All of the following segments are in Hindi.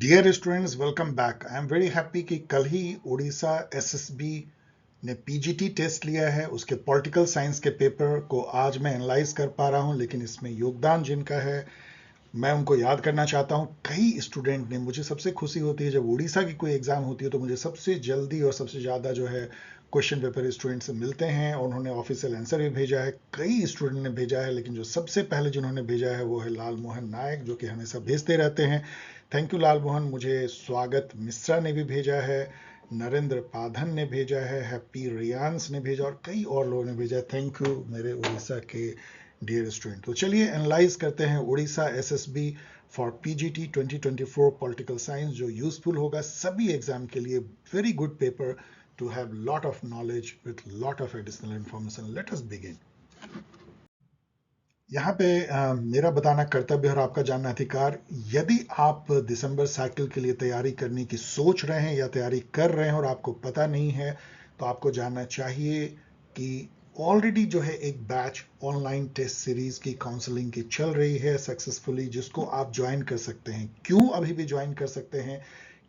Dear students, welcome back. I am very happy कि कल ही उड़ीसा एसएसबी ने पीजीटी टेस्ट लिया है। उसके पॉलिटिकल साइंस के पेपर को आज मैं एनालाइज कर पा रहा हूं, लेकिन इसमें योगदान जिनका है मैं उनको याद करना चाहता हूं। कई स्टूडेंट ने, मुझे सबसे खुशी होती है जब उड़ीसा की कोई एग्जाम होती है तो मुझे सबसे जल्दी और सबसे ज़्यादा जो है क्वेश्चन पेपर स्टूडेंट से मिलते हैं और उन्होंने ऑफिशियल आंसर भी भेजा है। कई स्टूडेंट ने भेजा है, लेकिन जो सबसे पहले जिन्होंने भेजा है वो है लाल मोहन नायक, जो कि हमेशा भेजते रहते हैं। थैंक यू लाल मोहन। मुझे स्वागत मिश्रा ने भी भेजा है, नरेंद्र पाधन ने भेजा है, हैप्पी रियांस ने भेजा और कई और लोगों ने भेजा। थैंक यू मेरे उड़ीसा के डियर स्टूडेंट। तो चलिए एनालाइज करते हैं Orissa SSB for PGT 2024 political science, जो यूजफुल होगा सभी एग्जाम के लिए। Very good paper two have lot of knowledge with lot of additional information. Let us begin. यहाँ पे मेरा बताना कर्तव्य और आपका जानना अधिकार। यदि आप दिसंबर साइकिल के लिए तैयारी करने की सोच रहे हैं या तैयारी कर रहे हैं और आपको पता नहीं है, तो आपको जानना चाहिए कि ऑलरेडी जो है एक बैच ऑनलाइन टेस्ट सीरीज की काउंसलिंग की चल रही है सक्सेसफुली, जिसको आप ज्वाइन कर सकते हैं। क्यों अभी भी ज्वाइन कर सकते हैं?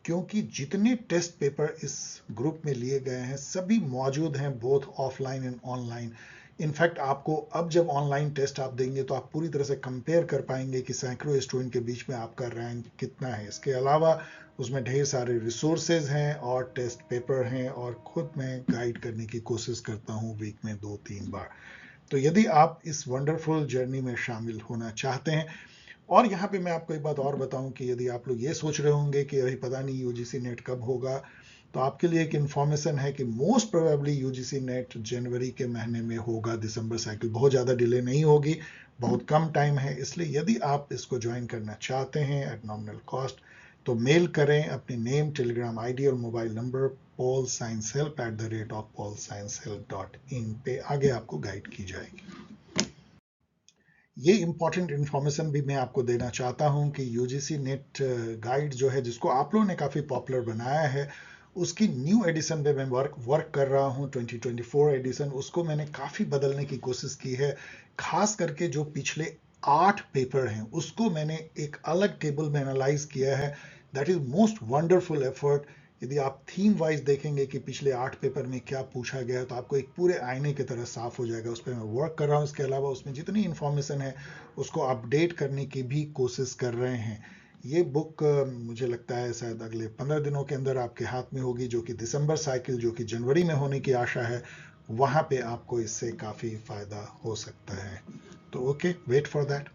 क्योंकि जितने टेस्ट पेपर इस ग्रुप में लिए गए हैं सभी मौजूद हैं, both offline and online. In fact आपको अब जब ऑनलाइन टेस्ट आप देंगे तो आप पूरी तरह से कंपेयर कर पाएंगे कि सैकड़ों स्टूडेंट के बीच में आपका रैंक कितना है। इसके अलावा उसमें ढेर सारे रिसोर्सेज हैं और टेस्ट पेपर हैं, और खुद मैं गाइड करने की कोशिश करता हूँ वीक में 2-3 बार। तो यदि आप इस वंडरफुल जर्नी में शामिल होना चाहते हैं, और यहाँ पे मैं आपको एक बात और बताऊं कि यदि आप लोग ये सोच रहे होंगे कि अभी पता नहीं यूजीसी नेट कब होगा, तो आपके लिए एक इन्फॉर्मेशन है कि मोस्ट प्रोबेबली यूजीसी नेट जनवरी के महीने में होगा। दिसंबर साइकिल बहुत ज़्यादा डिले नहीं होगी, बहुत कम टाइम है। इसलिए यदि आप इसको ज्वाइन करना चाहते हैं एट नॉमिनल कॉस्ट, तो मेल करें अपनी नेम, टेलीग्राम आईडी और मोबाइल नंबर polsciencehelp@polsciencehelp.in पे। आगे आपको गाइड की जाएगी। ये इंपॉर्टेंट इन्फॉर्मेशन भी मैं आपको देना चाहता हूं कि यूजीसी नेट गाइड जो है, जिसको आप लोगों ने काफ़ी पॉपुलर बनाया है, उसकी न्यू एडिशन पे मैं वर्क कर रहा हूं। 2024 एडिशन, उसको मैंने काफ़ी बदलने की कोशिश की है। खास करके जो पिछले 8 पेपर हैं उसको मैंने एक अलग टेबल में एनालाइज किया है। That is most wonderful effort. यदि आप थीम वाइज देखेंगे कि पिछले 8 पेपर में क्या पूछा गया है, तो आपको एक पूरे आईने की तरह साफ हो जाएगा। उस पर मैं वर्क कर रहा हूँ। इसके अलावा उसमें जितनी इंफॉर्मेशन है उसको अपडेट करने की भी कोशिश कर रहे हैं। ये बुक मुझे लगता है शायद अगले 15 दिनों के अंदर आपके हाथ में होगी, जो कि दिसंबर साइकिल जो कि जनवरी में होने की आशा है, वहां पे आपको इससे काफ़ी फायदा हो सकता है। तो ओके, वेट फॉर दैट।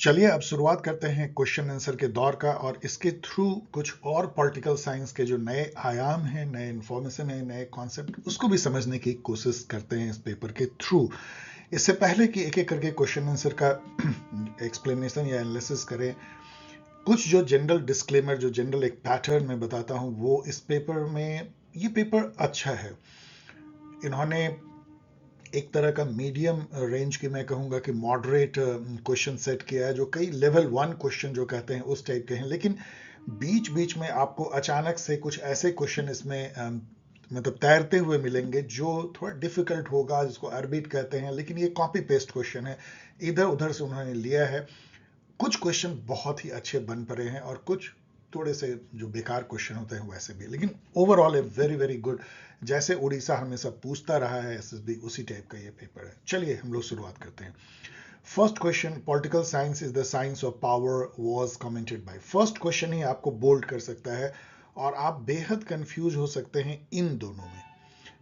चलिए अब शुरुआत करते हैं क्वेश्चन आंसर के दौर का, और इसके थ्रू कुछ और पॉलिटिकल साइंस के जो नए आयाम हैं, नए इंफॉर्मेशन है, नए कॉन्सेप्ट, उसको भी समझने की कोशिश करते हैं इस पेपर के थ्रू। इससे पहले कि एक एक करके क्वेश्चन आंसर का एक्सप्लेनेशन या एनालिसिस करें, कुछ जो जनरल डिस्क्लेमर, जो जनरल एक पैटर्न मैं बताता हूं वो इस पेपर में। ये पेपर अच्छा है। इन्होंने एक तरह का मीडियम रेंज की, मैं कहूँगा कि मॉडरेट क्वेश्चन सेट किया है, जो कई लेवल 1 क्वेश्चन जो कहते हैं उस टाइप के हैं। लेकिन बीच बीच में आपको अचानक से कुछ ऐसे क्वेश्चन इसमें मतलब तैरते हुए मिलेंगे जो थोड़ा डिफिकल्ट होगा, जिसको अरबिट कहते हैं। लेकिन ये कॉपी पेस्ट क्वेश्चन है, इधर उधर से उन्होंने लिया है। कुछ क्वेश्चन बहुत ही अच्छे बन पड़े हैं और कुछ थोड़े से जो बेकार क्वेश्चन होते हैं वैसे भी, लेकिन overall a very very good. जैसे उड़ीसा हमेशा पूछता रहा है एसएसबी, उसी टाइप का ये पेपर है। चलिए हम लोग शुरुआत करते हैं। First question, political science is the science of power was commented by. First question ही आपको बोल्ड कर सकता है और आप बेहद कंफ्यूज हो सकते हैं इन दोनों में।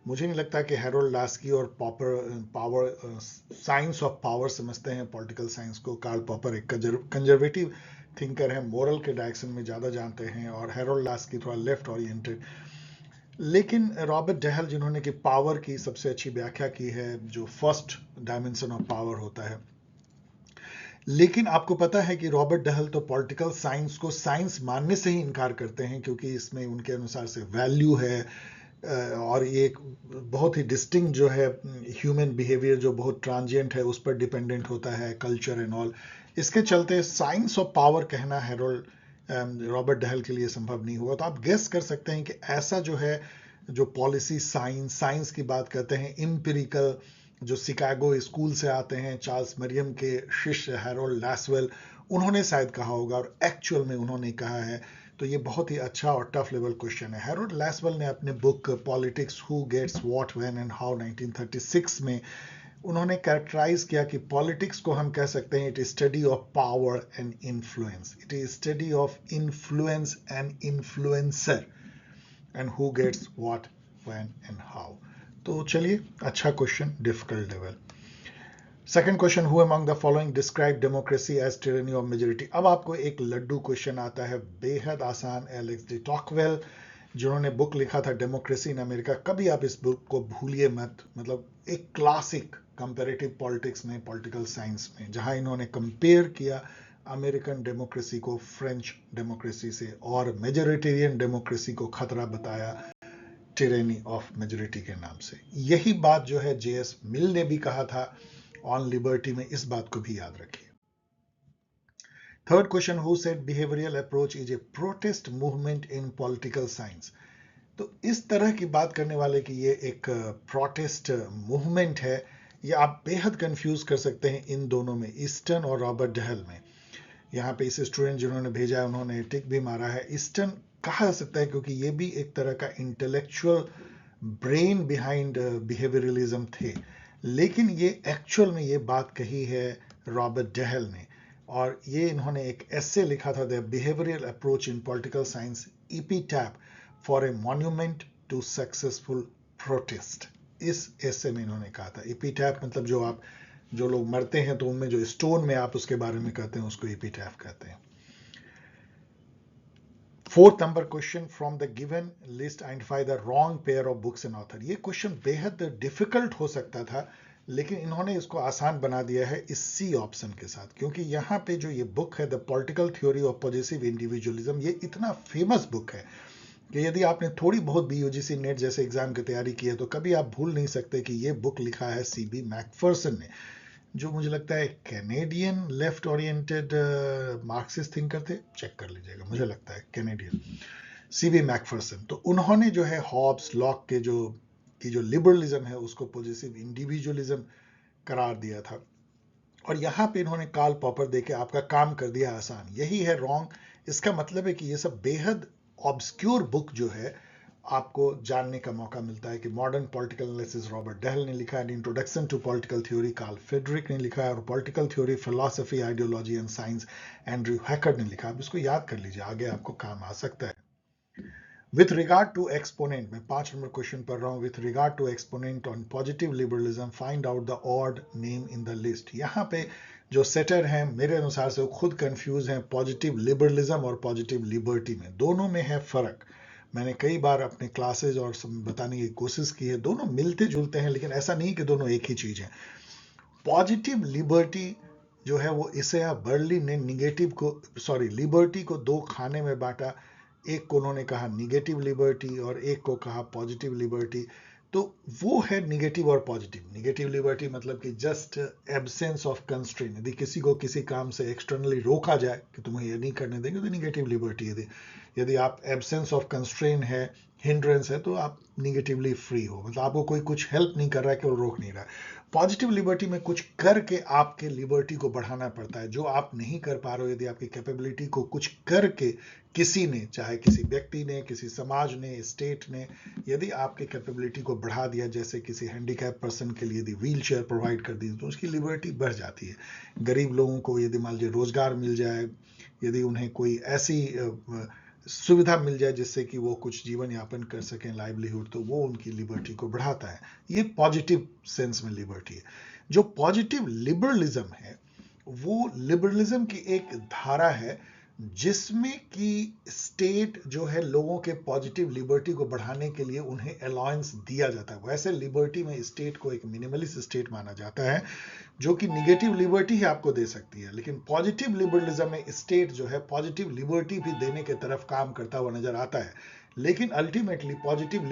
मुझे नहीं लगता कि हैरोल्ड लास्की और पावर साइंस ऑफ पावर समझते हैं पॉलिटिकल साइंस को। कार्ल पॉपर एक कंजर्वेटिव थिंकर है, मोरल के डायरेक्शन में ज़्यादा जानते हैं, और हैरोल्ड लास्की थोड़ा लेफ्ट ओरिएंटेड। लेकिन रॉबर्ट डहल, जिन्होंने कि पावर की सबसे अच्छी व्याख्या की है, जो फर्स्ट डायमेंशन ऑफ पावर होता है। लेकिन आपको पता है कि रॉबर्ट डहल तो पॉलिटिकल साइंस को साइंस मानने से ही इनकार करते हैं, क्योंकि इसमें उनके अनुसार से वैल्यू है, और ये एक बहुत ही डिस्टिंक्ट जो है ह्यूमन बिहेवियर, जो बहुत ट्रांजिएंट है, उस पर डिपेंडेंट होता है, कल्चर एंड ऑल। इसके चलते साइंस ऑफ पावर कहना हैरोल्ड रॉबर्ट डहल के लिए संभव नहीं हुआ। तो आप गेस कर सकते हैं कि ऐसा जो है, जो पॉलिसी साइंस की बात करते हैं, इम्पिरिकल, जो शिकागो स्कूल से आते हैं, चार्ल्स मरियम के शिष्य हैरोल्ड लैसवेल, उन्होंने शायद कहा होगा और एक्चुअल में उन्होंने कहा है। तो ये बहुत ही अच्छा और टफ लेवल क्वेश्चन है। हैरोल्ड लैसवेल ने अपने book politics who gets what when and how 1936 में उन्होंने कैरेक्टराइज किया कि पॉलिटिक्स को हम कह सकते हैं it is study of power and influence, it is study of influence and influencer and who gets what when and how. तो चलिए, अच्छा question, difficult level. Second question, who among the following describe democracy as tyranny of majority. अब आपको एक लड्डू क्वेश्चन आता है, बेहद आसान। एलेक्स डी टॉकवेल जिन्होंने बुक लिखा था डेमोक्रेसी इन अमेरिका, कभी आप इस बुक को भूलिए मत। मतलब एक क्लासिक कंपैरेटिव पॉलिटिक्स में, पॉलिटिकल साइंस में, जहां इन्होंने कंपेयर किया अमेरिकन डेमोक्रेसी को फ्रेंच डेमोक्रेसी से और मेजोरिटेरियन डेमोक्रेसी को खतरा बताया टायरनी ऑफ मेजॉरिटी के नाम से। यही बात जो है जेएस मिल ने भी कहा था ऑन लिबर्टी में, इस बात को भी याद रखिए। Third question, who said behavioural approach is A protest movement in political science. तो इस तरह की बात करने वाले कि ये एक प्रोटेस्ट मूवमेंट है, ये आप बेहद कंफ्यूज कर सकते हैं इन दोनों में, ईस्टन और रॉबर्ट डहल में। यहाँ पे इस स्टूडेंट जिन्होंने भेजा है उन्होंने टिक भी मारा है। ईस्टन कहा जा सकता है क्योंकि ये भी एक तरह का इंटेलेक्चुअल ब्रेन बिहाइंड बिहेवियरलिज्म थे, लेकिन ये एक्चुअल में ये बात कही है रॉबर्ट डहल ने, और ये इन्होंने एक एसे लिखा था, the behavioural approach in political science, epitaph for a monument to successful protest. इस एसे में इन्होंने कहा था, एपिटैफ मतलब जो लोग मरते हैं तो उनमें जो स्टोन में आप उसके बारे में कहते हैं उसको एपिटैफ कहते हैं। Fourth number question, from the given list identify the wrong pair of books and author. ये क्वेश्चन बेहद डिफिकल्ट हो सकता था, लेकिन इन्होंने इसको आसान बना दिया है इस सी ऑप्शन के साथ, क्योंकि यहाँ पे जो ये बुक है the political theory of positive individualism, ये इतना फेमस बुक है कि यदि आपने थोड़ी बहुत भी यूजीसी नेट जैसे एग्जाम की तैयारी की है तो कभी आप भूल नहीं सकते कि ये बुक लिखा है सीबी मैकफर्सन ने, जो मुझे लगता है Canadian left oriented Marxist thinker थे, चेक कर लीजिएगा, मुझे लगता है कैनेडियन, सीबी मैकफर्सन। तो उन्होंने जो है हॉब्स लॉक के जो लिबरलिज्म है उसको पॉजिटिव इंडिविजुअलिज्म करार दिया था, और यहाँ पे इन्होंने कार्ल पॉपर देके आपका काम कर दिया आसान। यही है रॉन्ग। इसका मतलब है कि ये सब बेहद ऑब्सक्योर बुक जो है आपको जानने का मौका मिलता है कि modern political analysis Robert Dahl ने लिखा है, introduction to political theory Carl Friedrich ने लिखा है, और political theory philosophy ideology and science Andrew Hacker ने लिखा है। आप इसको याद कर लीजिए, आगे आपको काम आ सकता है। विथ रिगार्ड टू एक्सपोनेंट, मैं 5 नंबर क्वेश्चन पढ़ रहा हूं। With regard to exponent on positive liberalism find out the odd name in the list. यहाँ पे जो सेटर हैं मेरे अनुसार से वो खुद कंफ्यूज हैं पॉजिटिव लिबरलिज्म और पॉजिटिव लिबर्टी में, दोनों में है फर्क। मैंने कई बार अपने क्लासेज और बताने की कोशिश की है, दोनों मिलते जुलते हैं, लेकिन ऐसा नहीं कि दोनों एक ही चीज है। पॉजिटिव लिबर्टी जो है वो इसे बर्ली ने लिबर्टी को 2 खाने में बांटा, एक को उन्होंने कहा निगेटिव लिबर्टी और एक को कहा पॉजिटिव लिबर्टी। तो वो है निगेटिव और पॉजिटिव। निगेटिव लिबर्टी मतलब कि जस्ट एब्सेंस ऑफ कंस्ट्रेन, यदि किसी को किसी काम से एक्सटर्नली रोका जाए कि तुम्हें ये नहीं करने देंगे तो निगेटिव लिबर्टी। यदि आप एब्सेंस ऑफ कंस्ट्रेन है, हिंड्रेंस है, तो आप निगेटिवली फ्री हो, मतलब आपको कोई कुछ हेल्प नहीं कर रहा है, केवल रोक नहीं रहा है। पॉजिटिव लिबर्टी में कुछ करके आपके लिबर्टी को बढ़ाना पड़ता है, जो आप नहीं कर पा रहे हो। यदि आपकी कैपेबिलिटी को कुछ करके किसी ने, चाहे किसी व्यक्ति ने, किसी समाज ने, स्टेट ने, यदि आपके कैपेबिलिटी को बढ़ा दिया, जैसे किसी हैंडीकैप पर्सन के लिए यदि व्हील चेयर प्रोवाइड कर दी तो उसकी लिबर्टी बढ़ जाती है। गरीब लोगों को यदि मान लीजिए रोजगार मिल जाए, यदि उन्हें कोई ऐसी सुविधा मिल जाए जिससे कि वो कुछ जीवन यापन कर सकें, लाइवलीहुड, तो वो उनकी लिबर्टी को बढ़ाता है। ये पॉजिटिव सेंस में लिबर्टी है। जो पॉजिटिव लिबरलिज्म है वो लिबरलिज्म की एक धारा है जिसमें कि स्टेट जो है लोगों के पॉजिटिव लिबर्टी को बढ़ाने के लिए उन्हें अलाउंस दिया जाता है। वैसे लिबर्टी में स्टेट को एक मिनिमलिस्ट स्टेट माना जाता है जो कि निगेटिव लिबर्टी ही आपको दे सकती है, लेकिन पॉजिटिव लिबरलिज्म में स्टेट जो है पॉजिटिव लिबर्टी भी देने के तरफ काम करता हुआ नजर आता है। लेकिन अल्टीमेटली पॉजिटिव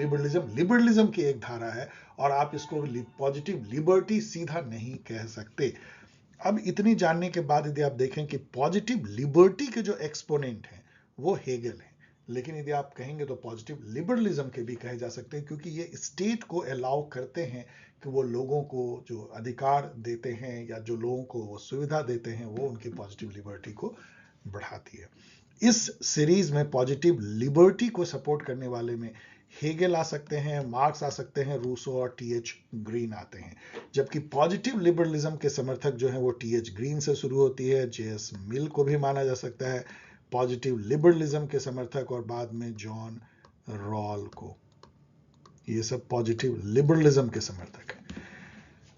लिबरलिज्म की एक धारा है और आप इसको पॉजिटिव लिबर्टी सीधा नहीं कह सकते। अब इतनी जानने के बाद यदि आप देखें कि पॉजिटिव लिबर्टी के जो एक्सपोनेंट हैं वो हेगल है, लेकिन यदि आप कहेंगे तो पॉजिटिव लिबरलिज्म के भी कहे जा सकते हैं, क्योंकि ये स्टेट को अलाउ करते हैं कि वो लोगों को जो अधिकार देते हैं या जो लोगों को वो सुविधा देते हैं वो उनकी पॉजिटिव लिबर्टी को बढ़ाती है। इस सीरीज में पॉजिटिव लिबर्टी को सपोर्ट करने वाले में हेगेल आ सकते हैं, मार्क्स आ सकते हैं, रूसो और टीएच ग्रीन आते हैं। जबकि पॉजिटिव लिबरलिज्म के समर्थक जो हैं वो टीएच ग्रीन से शुरू होती है, जेएस मिल को भी माना जा सकता है पॉजिटिव लिबरलिज्म के समर्थक, और बाद में जॉन रॉल को। ये सब पॉजिटिव लिबरलिज्म के समर्थक हैं।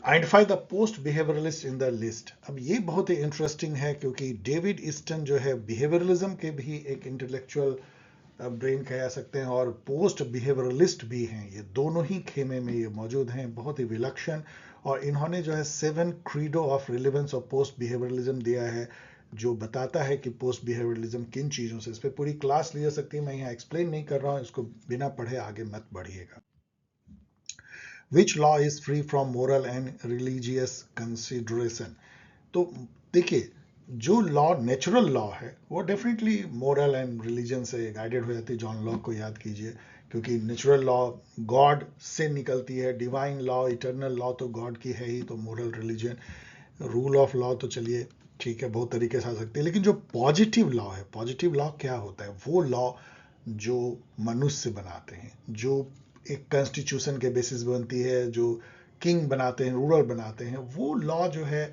Identify the post behaviouralist in the list. अब ये बहुत ही इंटरेस्टिंग है, क्योंकि डेविड ईस्टन जो है बिहेवियरलिज्म के भी एक इंटेलेक्चुअल ब्रेन कह सकते हैं और पोस्ट बिहेवियरलिस्ट भी हैं। ये दोनों ही खेमे में ये मौजूद हैं, बहुत ही विलक्षण। और इन्होंने जो है 7 credo of relevance of post behaviourism दिया है, जो बताता है कि पोस्ट बिहेवियरलिज्म किन चीज़ों से। इस पर पूरी क्लास ली जा सकती है, मैं यहाँ एक्सप्लेन नहीं कर रहा हूँ, इसको बिना पढ़े आगे मत बढ़िएगा। Which law is free from moral and religious consideration? तो देखिए, जो लॉ नेचुरल लॉ है वो डेफिनेटली मोरल एंड रिलीजन से गाइडेड हो जाती है। जॉन लॉक को याद कीजिए, क्योंकि नेचुरल लॉ गॉड से निकलती है, डिवाइन लॉ इटर्नल लॉ तो गॉड की है ही, तो moral religion rule of law तो चलिए ठीक है बहुत तरीके से आ सकते हैं। लेकिन जो पॉजिटिव लॉ है, पॉजिटिव लॉ क्या होता है? वो लॉ जो मनुष्य बनाते हैं, जो एक कॉन्स्टिट्यूशन के बेसिस बनती है, जो किंग बनाते हैं, रूलर बनाते हैं, वो लॉ जो है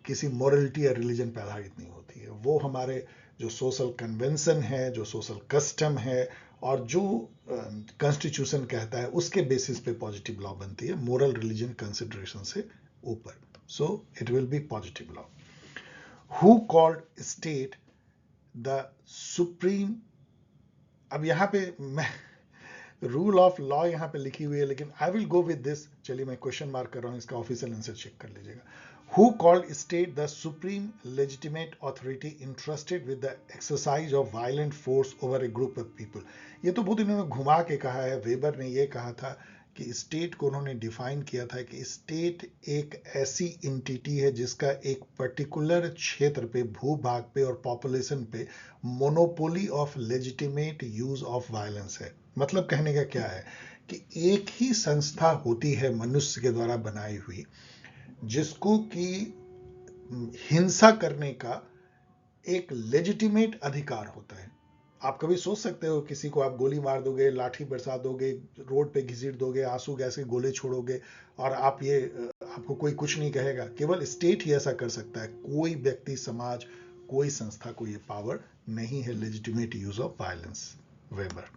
किसी मॉरलिटी या रिलीजन पर आधारित नहीं होती है। वो हमारे जो सोशल कन्वेंशन है, जो सोशल कस्टम है और जो कॉन्स्टिट्यूशन कहता है उसके बेसिस पे पॉजिटिव लॉ बनती है, मोरल रिलीजन कंसिडरेशन से ऊपर। So it will B positive law. Who called state the supreme. अब यहाँ पे मैं रूल ऑफ लॉ यहाँ पे लिखी हुई है, लेकिन I will go with this. चलिए मैं क्वेश्चन मार्क कर रहा हूँ, इसका ऑफिशियल आंसर चेक कर लीजिएगा। Who called state the supreme legitimate authority entrusted with the exercise of violent force over a group of people? ये तो बहुत इन्होंने घुमा के कहा है। वेबर ने ये कहा था कि स्टेट को उन्होंने डिफाइन किया था कि स्टेट एक ऐसी इंटिटी है जिसका एक पर्टिकुलर क्षेत्र पे, भूभाग पे और पॉपुलेशन पे monopoly of legitimate use of violence है। मतलब कहने का क्या है कि एक ही संस्था होती है मनुष्य के द्वारा बनाई हुई, जिसको कि हिंसा करने का एक लेजिटिमेट अधिकार होता है। आप कभी सोच सकते हो किसी को आप गोली मार दोगे, लाठी बरसा दोगे, रोड पे घसीट दोगे, आंसू गैस के गोले छोड़ोगे और आपको कोई कुछ नहीं कहेगा? केवल स्टेट ही ऐसा कर सकता है। कोई व्यक्ति, समाज, कोई संस्था को ये पावर नहीं है, legitimate use of violence. Weber.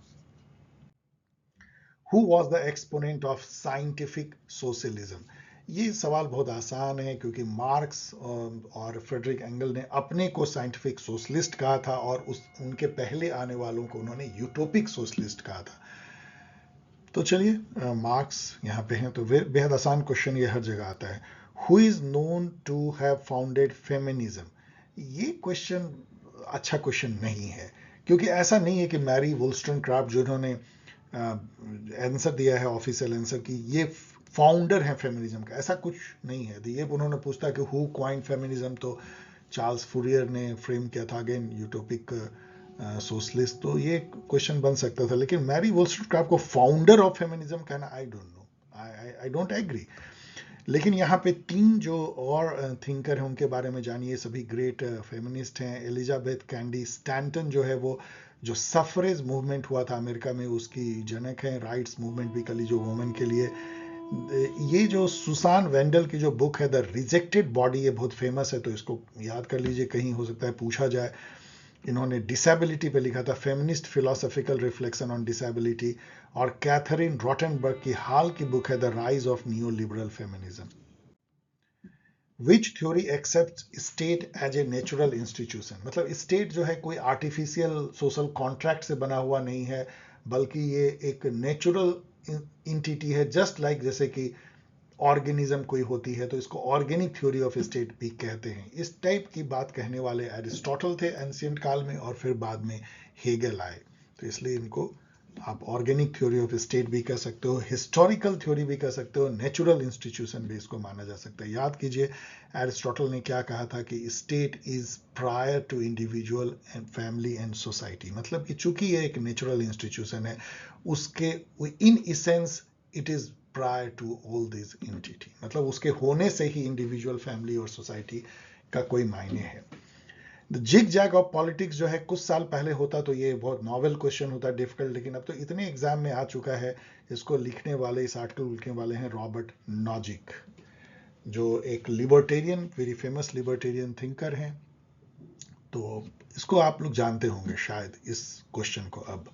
Who was the exponent of scientific socialism? ये सवाल बहुत आसान है, क्योंकि मार्क्स और फ्रेडरिक एंगल ने अपने को साइंटिफिक सोशलिस्ट कहा था और उनके पहले आने वालों को उन्होंने यूटोपिक सोशलिस्ट कहा था। तो चलिए मार्क्स यहाँ पे हैं, तो बेहद आसान क्वेश्चन ये हर जगह आता है। Who is known to have founded feminism? ये क्वेश्चन अच्छा क्वेश्चन नहीं है, क्योंकि ऐसा नहीं है कि मैरी वोल्स्टनक्राफ्ट जिन्होंने आंसर दिया है ऑफिशियल आंसर की ये फाउंडर है फेमिनिज्म का, ऐसा कुछ नहीं है। ये उन्होंने पूछता कि हु क्वाइन फेमिनिज्म, तो चार्ल्स फूरियर ने फ्रेम किया था, अगेन यूटोपिक सोशलिस्ट, तो ये क्वेश्चन बन सकता था। लेकिन मैरी वोल्स्टनक्राफ्ट को फाउंडर ऑफ फेमिनिज्म कहना, I don't know, I don't agree. लेकिन यहाँ पे 3 जो और थिंकर हैं उनके बारे में जानिए, सभी ग्रेट फेमिनिस्ट हैं। एलिजाबेथ कैंडी स्टैंटन जो है वो जो सफरेज मूवमेंट हुआ था अमेरिका में उसकी जनक है। राइट्स मूवमेंट भी कली जो वुमेन के लिए। ये जो सुसान वेंडल की जो बुक है द रिजेक्टेड बॉडी, ये बहुत फेमस है, तो इसको याद कर लीजिए, कहीं हो सकता है पूछा जाए। इन्होंने डिसेबिलिटी पे लिखा था, feminist philosophical reflection on disability. और कैथरीन रॉटनबर्ग की हाल की बुक है the rise of neo liberal feminism. Which theory accept state as a natural institution? मतलब स्टेट जो है कोई आर्टिफिशियल सोशल कॉन्ट्रैक्ट से बना हुआ नहीं है, बल्कि ये एक नेचुरल इंटिटी है, जस्ट लाइक जैसे कि ऑर्गेनिज्म कोई होती है, तो इसको ऑर्गेनिक थ्योरी ऑफ स्टेट भी कहते हैं। इस टाइप की बात कहने वाले एरिस्टोटल थे एंशिएंट काल में, और फिर बाद में हेगेल आए, तो इसलिए इनको आप ऑर्गेनिक थ्योरी ऑफ स्टेट भी कह सकते हो, हिस्टोरिकल थ्योरी भी कह सकते हो, नेचुरल इंस्टीट्यूशन भी इसको माना जा सकता है। याद कीजिए एरिस्टोटल ने क्या कहा था कि state is prior to individual and family and society, मतलब कि चूंकि ये एक नेचुरल इंस्टीट्यूशन है, उसके in essence it is prior to all this entity, मतलब उसके होने से ही इंडिविजुअल, फैमिली और सोसाइटी का कोई मायने है। जिग जैग ऑफ पॉलिटिक्स जो है कुछ साल पहले होता तो ये बहुत नॉवेल क्वेश्चन होता, डिफिकल्ट, लेकिन अब तो इतने एग्जाम में आ चुका है। इसको लिखने वाले, इस आर्टिकल लिखने वाले हैं रॉबर्ट नॉजिक, जो एक libertarian, very famous libertarian thinker हैं। तो इसको आप लोग जानते होंगे शायद इस क्वेश्चन को। अब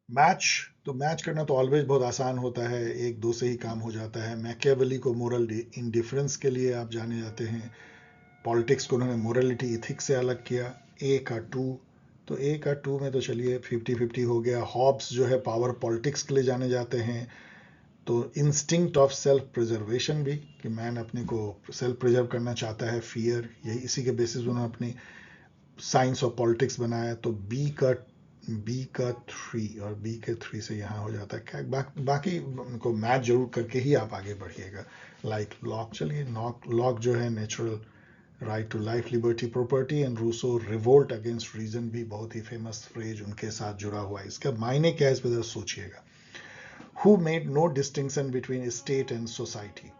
मैच, तो मैच करना तो ऑलवेज बहुत आसान होता है, एक दो से ही काम हो जाता है। मैकियावेली को मोरल इंडिफरेंस के लिए आप जाने जाते हैं, पॉलिटिक्स को उन्होंने मोरलिटी इथिक्स से अलग किया। ए का टू, तो ए का टू में तो चलिए 50-50 हो गया। हॉब्स जो है पावर पॉलिटिक्स के लिए जाने जाते हैं, तो इंस्टिंक्ट ऑफ सेल्फ प्रिजर्वेशन भी, कि मैन अपने को सेल्फ प्रिजर्व करना चाहता है, फियर, यही इसी के बेसिस उन्होंने अपनी साइंस ऑफ पॉलिटिक्स बनाया। तो बी का 3 और बी के 3 से यहाँ हो जाता है। बाकी को मैच जरूर करके ही आप आगे बढ़िएगा। लाइक लॉक, चलिए लॉक जो है natural right to life, liberty, property, and Rousseau revolt against reason भी बहुत ही फेमस फ्रेज उनके साथ जुड़ा हुआ है। इसका मायने क्या है, इस पर जरा सोचिएगा। Who made no distinction between state and society.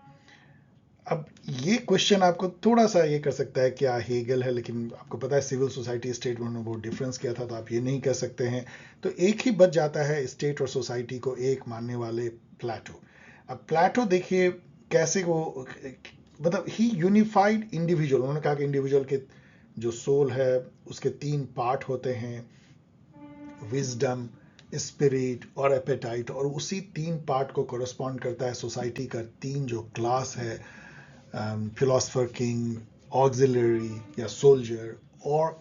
अब ये क्वेश्चन आपको थोड़ा सा ये कर सकता है क्या हेगल है, लेकिन आपको पता है सिविल सोसाइटी स्टेट में उन्होंने बहुत डिफरेंस किया था, तो आप ये नहीं कह सकते हैं। तो एक ही बच जाता है स्टेट और सोसाइटी को एक मानने वाले, प्लेटो। अब प्लेटो देखिए कैसे वो, मतलब ही यूनिफाइड इंडिविजुअल, उन्होंने कहा कि इंडिविजुअल के जो सोल है उसके 3 पार्ट होते हैं, विजडम, स्पिरिट और एपेटाइट, और उसी 3 पार्ट को कोरस्पॉन्ड करता है सोसाइटी का 3 जो क्लास है, फिलोसफर, किंग, ऑक्सिलरी या सोल्जर और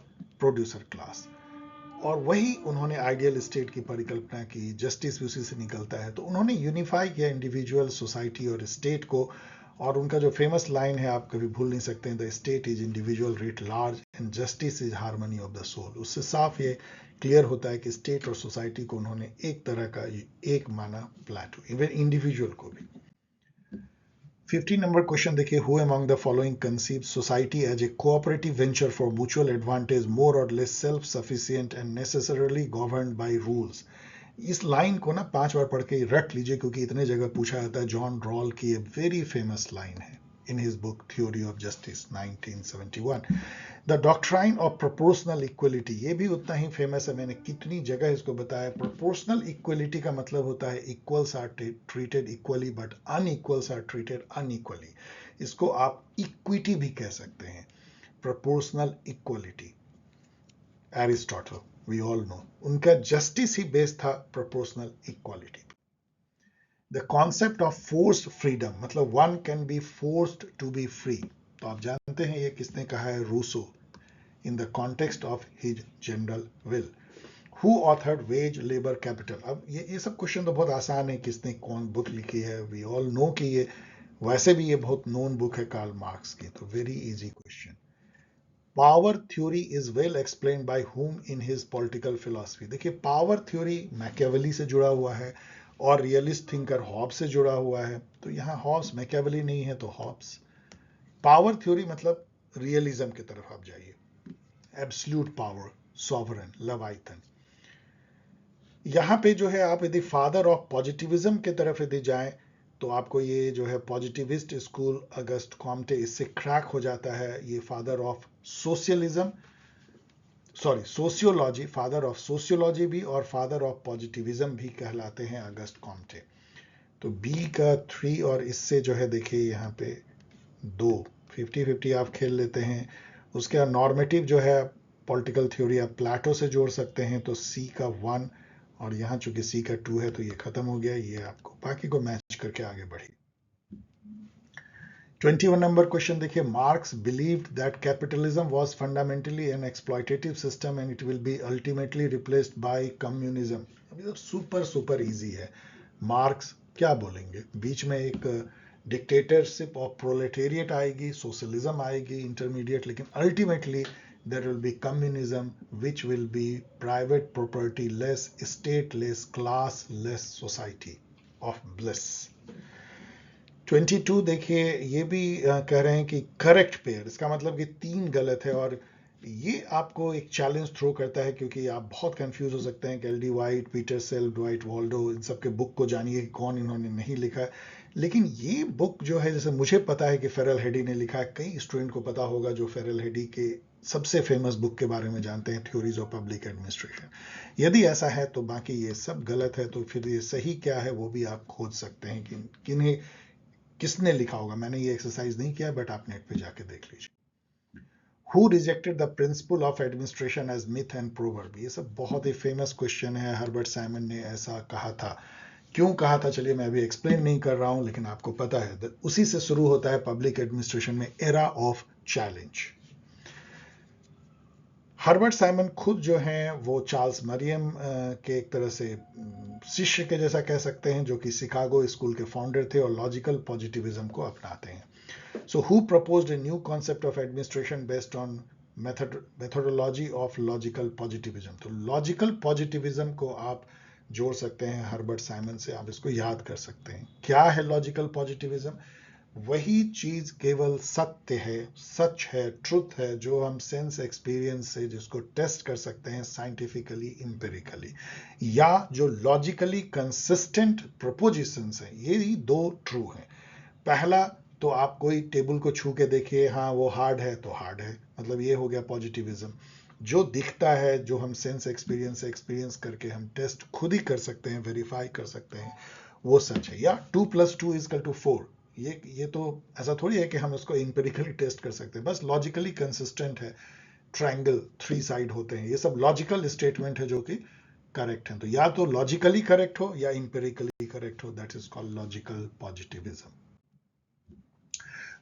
प्रोड्यूसर क्लास। और वही उन्होंने आइडियल स्टेट की परिकल्पना की, जस्टिस भी उसी से निकलता है। तो उन्होंने यूनिफाई किया इंडिविजुअल, सोसाइटी और स्टेट को। और उनका जो फेमस लाइन है आप कभी भूल नहीं सकते हैं, the state is individual writ large and justice is harmony of the soul. उससे साफ ये क्लियर होता है कि स्टेट और सोसाइटी को उन्होंने एक तरह का एक माना, प्लेटो, इवन इंडिविजुअल को भी। 15 नंबर क्वेश्चन देखिए, who among the following conceive society as a cooperative venture for mutual advantage, more or less self sufficient and necessarily governed by rules. इस लाइन को ना 5 बार पढ़ के रट लीजिए, क्योंकि इतने जगह पूछा जाता है। जॉन रॉल की एक वेरी फेमस लाइन है in his book theory of justice 1971। The doctrine of proportional equality, ये भी उतना ही फेमस है, मैंने कितनी जगह इसको बताया। प्रोपोर्शनल इक्वलिटी का मतलब होता है equals are treated equally but unequals are treated unequally. इसको आप इक्विटी भी कह सकते हैं, proportional equality. Aristotle, we all know, उनका जस्टिस ही बेस्ड था proportional equality. The concept of forced freedom, मतलब one can be forced to be free, तो आप जानते हैं ये किसने कहा है, Rousseau, in the context of his general will. Who authored wage labour capital. अब ये सब क्वेश्चन तो बहुत आसान है, किसने कौन बुक लिखी है, वी ऑल नो कि ये वैसे भी ये बहुत नोन बुक है कार्ल मार्क्स की, तो very easy question. Power theory is well explained by whom in his political philosophy. देखिए पावर थ्योरी मैकियावेली से जुड़ा हुआ है और रियलिस्ट थिंकर हॉब्स से जुड़ा हुआ है, तो यहाँ हॉब्स, मैकियावेली नहीं है तो हॉब्स। पावर थ्योरी मतलब रियलिज्म की तरफ आप जाइए, एब्सोल्यूट पावर, सॉवरन, लवाइथन। यहाँ पे जो है आप यदि फादर ऑफ पॉजिटिविज्म की तरफ यदि जाएं तो आपको ये जो है पॉजिटिविस्ट स्कूल, अगस्ट कॉम्टे, इससे क्रैक हो जाता है। ये father of socialism, sorry sociology, father of sociology भी और फादर ऑफ पॉजिटिविज्म भी कहलाते हैं अगस्ट कॉम्टे। तो बी का 3 और इससे जो है देखिए यहाँ पे 2, 50-50 आप खेल लेते हैं। उसके बाद नॉर्मेटिव जो है पॉलिटिकल थ्योरी आप प्लेटो से जोड़ सकते हैं, तो सी का 1 और यहाँ चूंकि सी का 2 है तो ये खत्म हो गया। ये आपको बाकी को मैच करके आगे बढ़िए। 21 नंबर क्वेश्चन देखिए, Marx believed that capitalism was fundamentally an exploitative system and it will be ultimately replaced by communism. अभी तो सुपर इजी है। मार्क्स क्या बोलेंगे, बीच में एक डिक्टेटरशिप ऑफ प्रोलेटेरिएट आएगी, सोशलिज्म आएगी इंटरमीडिएट, लेकिन ultimately there will be communism, which will be private property less, stateless, classless society of bliss. 22 देखिए, ये भी कह रहे हैं कि करेक्ट पेयर, इसका मतलब कि 3 गलत है, और ये आपको एक चैलेंज थ्रो करता है क्योंकि आप बहुत कंफ्यूज हो सकते हैं कि L D White, Peter Self, Dwight Waldo, इन सब के बुक को जानिए कौन इन्होंने नहीं लिखा है। लेकिन ये बुक जो है, जैसे मुझे पता है कि फेरल हेडी ने लिखा है, कई स्टूडेंट को पता होगा जो फेरल हेडी के सबसे फेमस बुक के बारे में जानते हैं, थ्योरीज ऑफ पब्लिक एडमिनिस्ट्रेशन। यदि ऐसा है तो बाकी ये सब गलत है, तो फिर ये सही क्या है वो भी आप खोज सकते हैं कि किन्हें किसने लिखा होगा। मैंने ये एक्सरसाइज नहीं किया, बट आप नेट पे जाके देख लीजिए। Who rejected the principle of administration as myth and proverb? ये सब बहुत ही फेमस क्वेश्चन है, हर्बर्ट साइमन ने ऐसा कहा था। क्यों कहा था चलिए मैं अभी एक्सप्लेन नहीं कर रहा हूं, लेकिन आपको पता है उसी से शुरू होता है पब्लिक एडमिनिस्ट्रेशन में era of challenge. Herbert Simon खुद जो हैं वो चार्ल्स मरियम के एक तरह से शिष्य के जैसा कह सकते हैं, जो कि शिकागो स्कूल के फाउंडर थे और लॉजिकल पॉजिटिविज्म को अपनाते हैं। So who proposed a new concept of administration based on methodology of logical positivism? तो logical positivism को आप जोड़ सकते हैं हर्बर्ट साइमन से, आप इसको याद कर सकते हैं। क्या है लॉजिकल पॉजिटिविज्म? वही चीज केवल सत्य है, सच है, ट्रुथ है, जो हम सेंस एक्सपीरियंस से जिसको टेस्ट कर सकते हैं साइंटिफिकली, इंपेरिकली, या जो लॉजिकली कंसिस्टेंट प्रपोजिशंस हैं। ये ही दो ट्रू हैं। पहला, तो आप कोई टेबल को छू के देखिए, हाँ वो हार्ड है तो हार्ड है, मतलब ये हो गया पॉजिटिविज्म। जो दिखता है, जो हम सेंस एक्सपीरियंस से एक्सपीरियंस करके हम टेस्ट खुद ही कर सकते हैं, वेरीफाई कर सकते हैं, वो सच है। या 2 + 2 = 4, ये तो ऐसा थोड़ी है कि हम उसको इंपेरिकली टेस्ट कर सकते हैं, बस लॉजिकली कंसिस्टेंट है। ट्रायंगल 3 साइड होते हैं, ये सब लॉजिकल स्टेटमेंट है जो कि करेक्ट है। तो या तो लॉजिकली करेक्ट हो या इंपेरिकली करेक्ट हो, that is called logical positivism.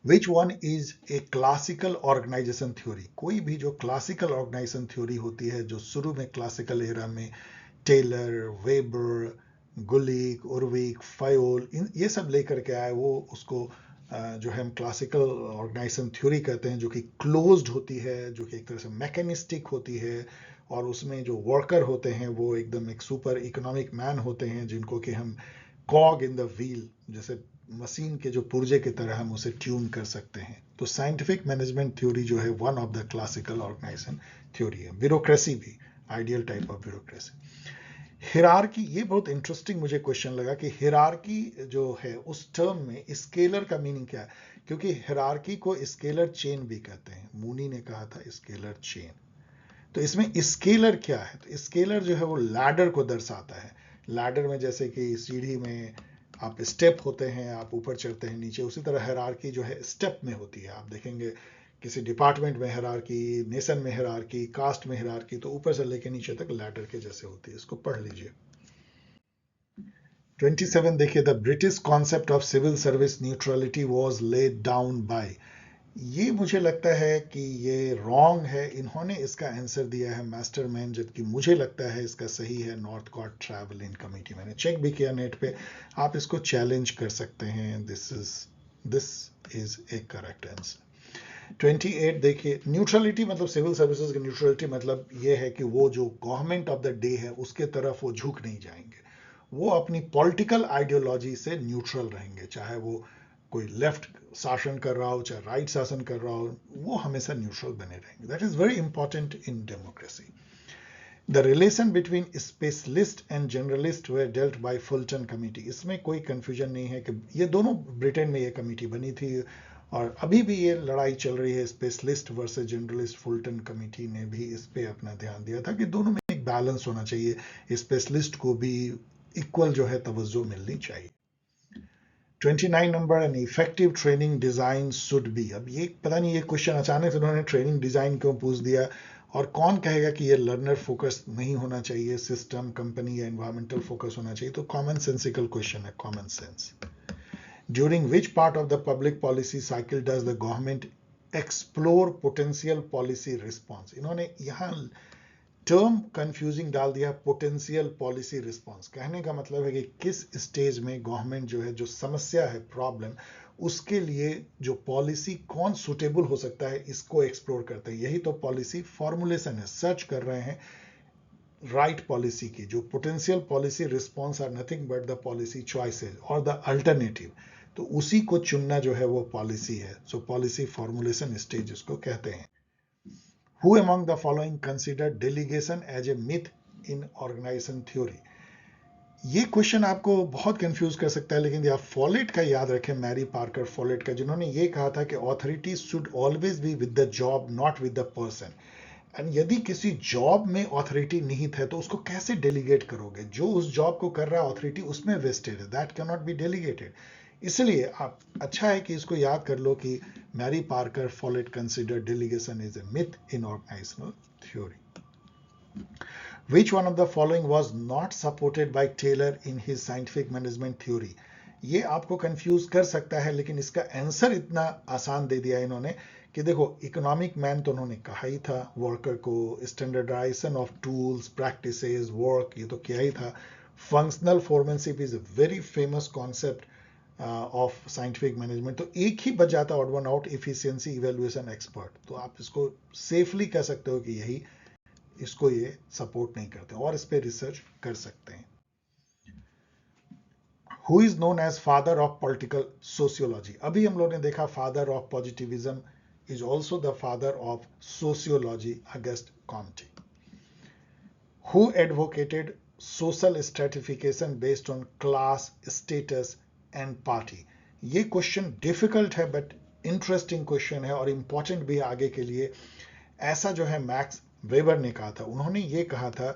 Which one is a classical organization theory? कोई भी जो क्लासिकल ऑर्गेनाइजेशन थ्योरी होती है, जो शुरू में क्लासिकल एरा में टेलर, वेबर, गुलिक, उर्विक, फायोल, ये सब लेकर के आए, वो उसको जो है हम क्लासिकल ऑर्गेनाइजेशन थ्योरी कहते हैं, जो कि क्लोज्ड होती है, जो कि एक तरह से मैकेनिस्टिक होती है, और उसमें जो वर्कर होते हैं वो एकदम एक सुपर इकोनॉमिक मैन होते हैं, जिनको कि हम कॉग इन द व्हील, जैसे मशीन के जो पुर्जे की तरह हम उसे ट्यून कर सकते हैं। तो साइंटिफिक मैनेजमेंट थ्योरी जो है one of the classical organisation theory है। ब्यूरोक्रेसी भी ideal type of bureaucracy. Hierarchy, ये बहुत इंटरेस्टिंग मुझे क्वेश्चन लगा कि हिरार्की जो है उस टर्म में स्केलर का मीनिंग क्या है, क्योंकि हिरार्की को स्केलर चेन भी कहते हैं। मूनी ने कहा था स्केलर चेन। तो इसमें स्केलर क्या है? तो स्केलर जो है वो लैडर को दर्शाता है। लैडर में जैसे कि सीढ़ी में आप स्टेप होते हैं, आप ऊपर चढ़ते हैं नीचे, उसी तरह हायरार्की जो है स्टेप में होती है। आप देखेंगे किसी डिपार्टमेंट में हायरार्की, नेशन में हायरार्की, कास्ट में हायरार्की, तो ऊपर से लेकर नीचे तक लैडर के जैसे होती है। इसको पढ़ लीजिए। 27 देखिए, the British concept of civil service neutrality was laid down by. ये मुझे लगता है कि ये रॉन्ग है। इन्होंने इसका आंसर दिया है मास्टरमैन, जबकि मुझे लगता है इसका सही है नॉर्थकॉट ट्रैवलिंग कमेटी। मैंने चेक भी किया नेट पे, आप इसको चैलेंज कर सकते हैं। This is A correct answer. 28 देखिए, न्यूट्रलिटी मतलब सिविल सर्विसेज की न्यूट्रलिटी मतलब ये है कि वो जो गवर्नमेंट ऑफ द डे है उसके तरफ वो झुक नहीं जाएंगे, वो अपनी पॉलिटिकल आइडियोलॉजी से न्यूट्रल रहेंगे। चाहे वो कोई लेफ्ट शासन कर रहा हो, चाहे राइट शासन कर रहा हो, वो हमेशा न्यूट्रल बने रहेंगे। That is very important in democracy. The relation between specialist and generalist were dealt by Fulton committee. इसमें कोई कंफ्यूजन नहीं है कि ये दोनों ब्रिटेन में ये कमेटी बनी थी, और अभी भी ये लड़ाई चल रही है specialist versus generalist. Fulton committee ने भी इस पे अपना ध्यान दिया था कि दोनों में एक बैलेंस होना चाहिए, स्पेशलिस्ट को भी इक्वल जो है तवज्जो मिलनी चाहिए। 29 number, an effective training design should be. अब ये पता नहीं ये क्वेश्चन अचानक से उन्होंने ट्रेनिंग डिजाइन क्यों पूछ दिया, और कौन कहेगा कि ये लर्नर फोकस नहीं होना चाहिए, सिस्टम, कंपनी या एनवायरमेंटल फोकस होना चाहिए। तो कॉमन सेंसिकल क्वेश्चन है, common sense. During which part of the public policy cycle does the government explore potential policy response. इन्होंने यहाँ टर्म कंफ्यूजिंग डाल दिया, पोटेंशियल पॉलिसी रिस्पॉन्स। कहने का मतलब है कि किस स्टेज में गवर्नमेंट जो है, जो समस्या है, प्रॉब्लम, उसके लिए जो पॉलिसी कौन सुटेबल हो सकता है इसको एक्सप्लोर करते हैं। यही तो पॉलिसी फॉर्मुलेशन है, सर्च कर रहे हैं राइट पॉलिसी की। जो potential policy response are nothing but the policy choices और द अल्टरनेटिव, तो उसी को चुनना जो है वो पॉलिसी है। सो पॉलिसी फॉर्मुलेशन स्टेज उसको कहते हैं। Who among the following consider delegation as a myth in organization theory? ये क्वेश्चन आपको बहुत कंफ्यूज कर सकता है, लेकिन आप फॉलेट का याद रखें, मैरी पार्कर फॉलेट का, जिन्होंने ये कहा था कि authority should always be with the job not with the person. And यदि किसी जॉब में ऑथोरिटी निहित है तो उसको कैसे डेलीगेट करोगे? जो उस जॉब को कर रहा है ऑथोरिटी उसमें वेस्टेड है, that can not be delegated. इसलिए आप अच्छा है कि इसको याद कर लो कि Mary Parker Follett consider delegation is a myth in organisational theory. Which one of the following was not supported by Taylor in his scientific management theory? ये आपको कंफ्यूज कर सकता है, लेकिन इसका आंसर इतना आसान दे दिया इन्होंने कि देखो, इकोनॉमिक मैन तो उन्होंने कहा ही था, वर्कर को standardisation of tools practices work ये तो किया ही था। Functional foremanship is a very famous concept of scientific management, तो एक ही बच जाता odd one out, efficiency evaluation expert. तो आप इसको सेफली कह सकते हो कि यही, इसको ये सपोर्ट नहीं करते और इस पे रिसर्च कर सकते हैं। Who is known as father of political sociology? अभी हम लोगों ने देखा father of positivism is also the father of sociology, Auguste Comte. Who advocated social stratification based on class, status and party? ये क्वेश्चन डिफिकल्ट है बट इंटरेस्टिंग क्वेश्चन है और इंपॉर्टेंट भी आगे के लिए। ऐसा जो है मैक्स वेबर ने कहा था, उन्होंने ये कहा था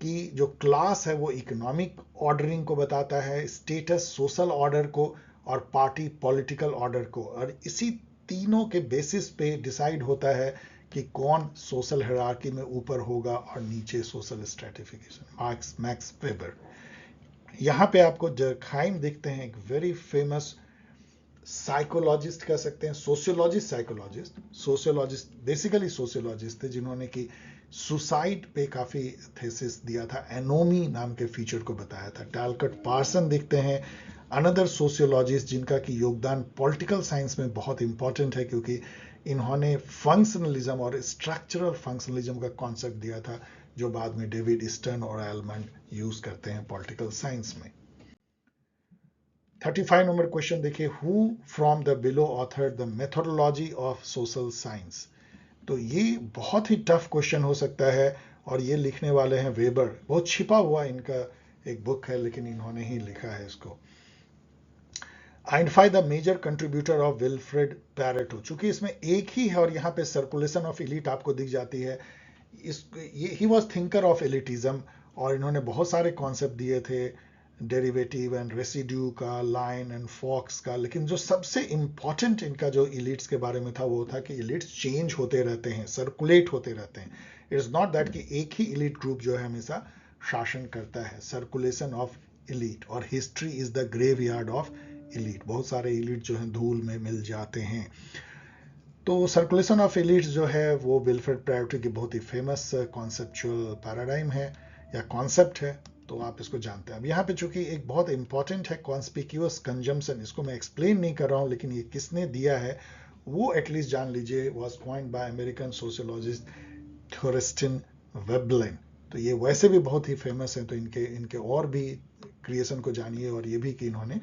कि जो क्लास है वो इकोनॉमिक ऑर्डरिंग को बताता है, स्टेटस सोशल ऑर्डर को और पार्टी पॉलिटिकल ऑर्डर को, और इसी तीनों के बेसिस पे डिसाइड होता है कि कौन सोशल हायरार्की में ऊपर होगा और नीचे सोशल स्ट्रेटिफिकेशन। Max weber. यहाँ पे आपको जर्खाइम दिखते हैं, एक वेरी फेमस साइकोलॉजिस्ट कह सकते हैं, सोशियोलॉजिस्ट बेसिकली सोशियोलॉजिस्ट थे, जिन्होंने कि सुसाइड पे काफी थेसिस दिया था, एनोमी नाम के फीचर को बताया था। टैलकट पार्सन दिखते हैं, अनदर सोशियोलॉजिस्ट जिनका कि योगदान पॉलिटिकल साइंस में बहुत इंपॉर्टेंट है, क्योंकि इन्होंने फंक्शनलिज्म और स्ट्रक्चरल फंक्शनलिज्म का कॉन्सेप्ट दिया था, जो बाद में डेविड स्टर्न और एलमंड यूज करते हैं पॉलिटिकल साइंस में। 35 नंबर क्वेश्चन देखिए, who from the below author the methodology of social science? तो ये बहुत ही टफ क्वेश्चन हो सकता है और ये लिखने वाले हैं वेबर। बहुत छिपा हुआ इनका एक बुक है, लेकिन इन्होंने ही लिखा है इसको। Identify the major contributor of Wilfred Pareto. चूंकि इसमें एक ही है और यहाँ पे सर्कुलेशन ऑफ एलीट आपको दिख जाती है, he was thinker of elitism और इन्होंने बहुत सारे कॉन्सेप्ट दिए थे, डेरिवेटिव एंड रेसिड्यू का, लाइन एंड फॉक्स का, लेकिन जो सबसे इंपॉर्टेंट इनका जो इलीट्स के बारे में था वो था कि इलीट्स चेंज होते रहते हैं, सर्कुलेट होते रहते हैं। इट इज नॉट दैट कि एक ही इलीट ग्रुप जो है हमेशा शासन करता है, सर्कुलेशन ऑफ इलीट, और history is the graveyard of elite. बहुत सारे इलीट जो हैं धूल में मिल जाते हैं। तो सर्कुलेशन ऑफ इलीट्स जो है वो विल्फ्रेड पैरेटो की बहुत ही फेमस कॉन्सेप्चुअल पैराडाइम है या कॉन्सेप्ट है, तो आप इसको जानते हैं। अब यहाँ पे चूंकि एक बहुत इंपॉर्टेंट है कॉन्स्पिक्यूअस कंजम्पशन, इसको मैं एक्सप्लेन नहीं कर रहा हूँ, लेकिन ये किसने दिया है वो एटलीस्ट जान लीजिए। Was coined by American sociologist Thorstein Veblen. तो ये वैसे भी बहुत ही फेमस है, तो इनके और भी क्रिएशन को जानिए, और ये भी कि इन्होंने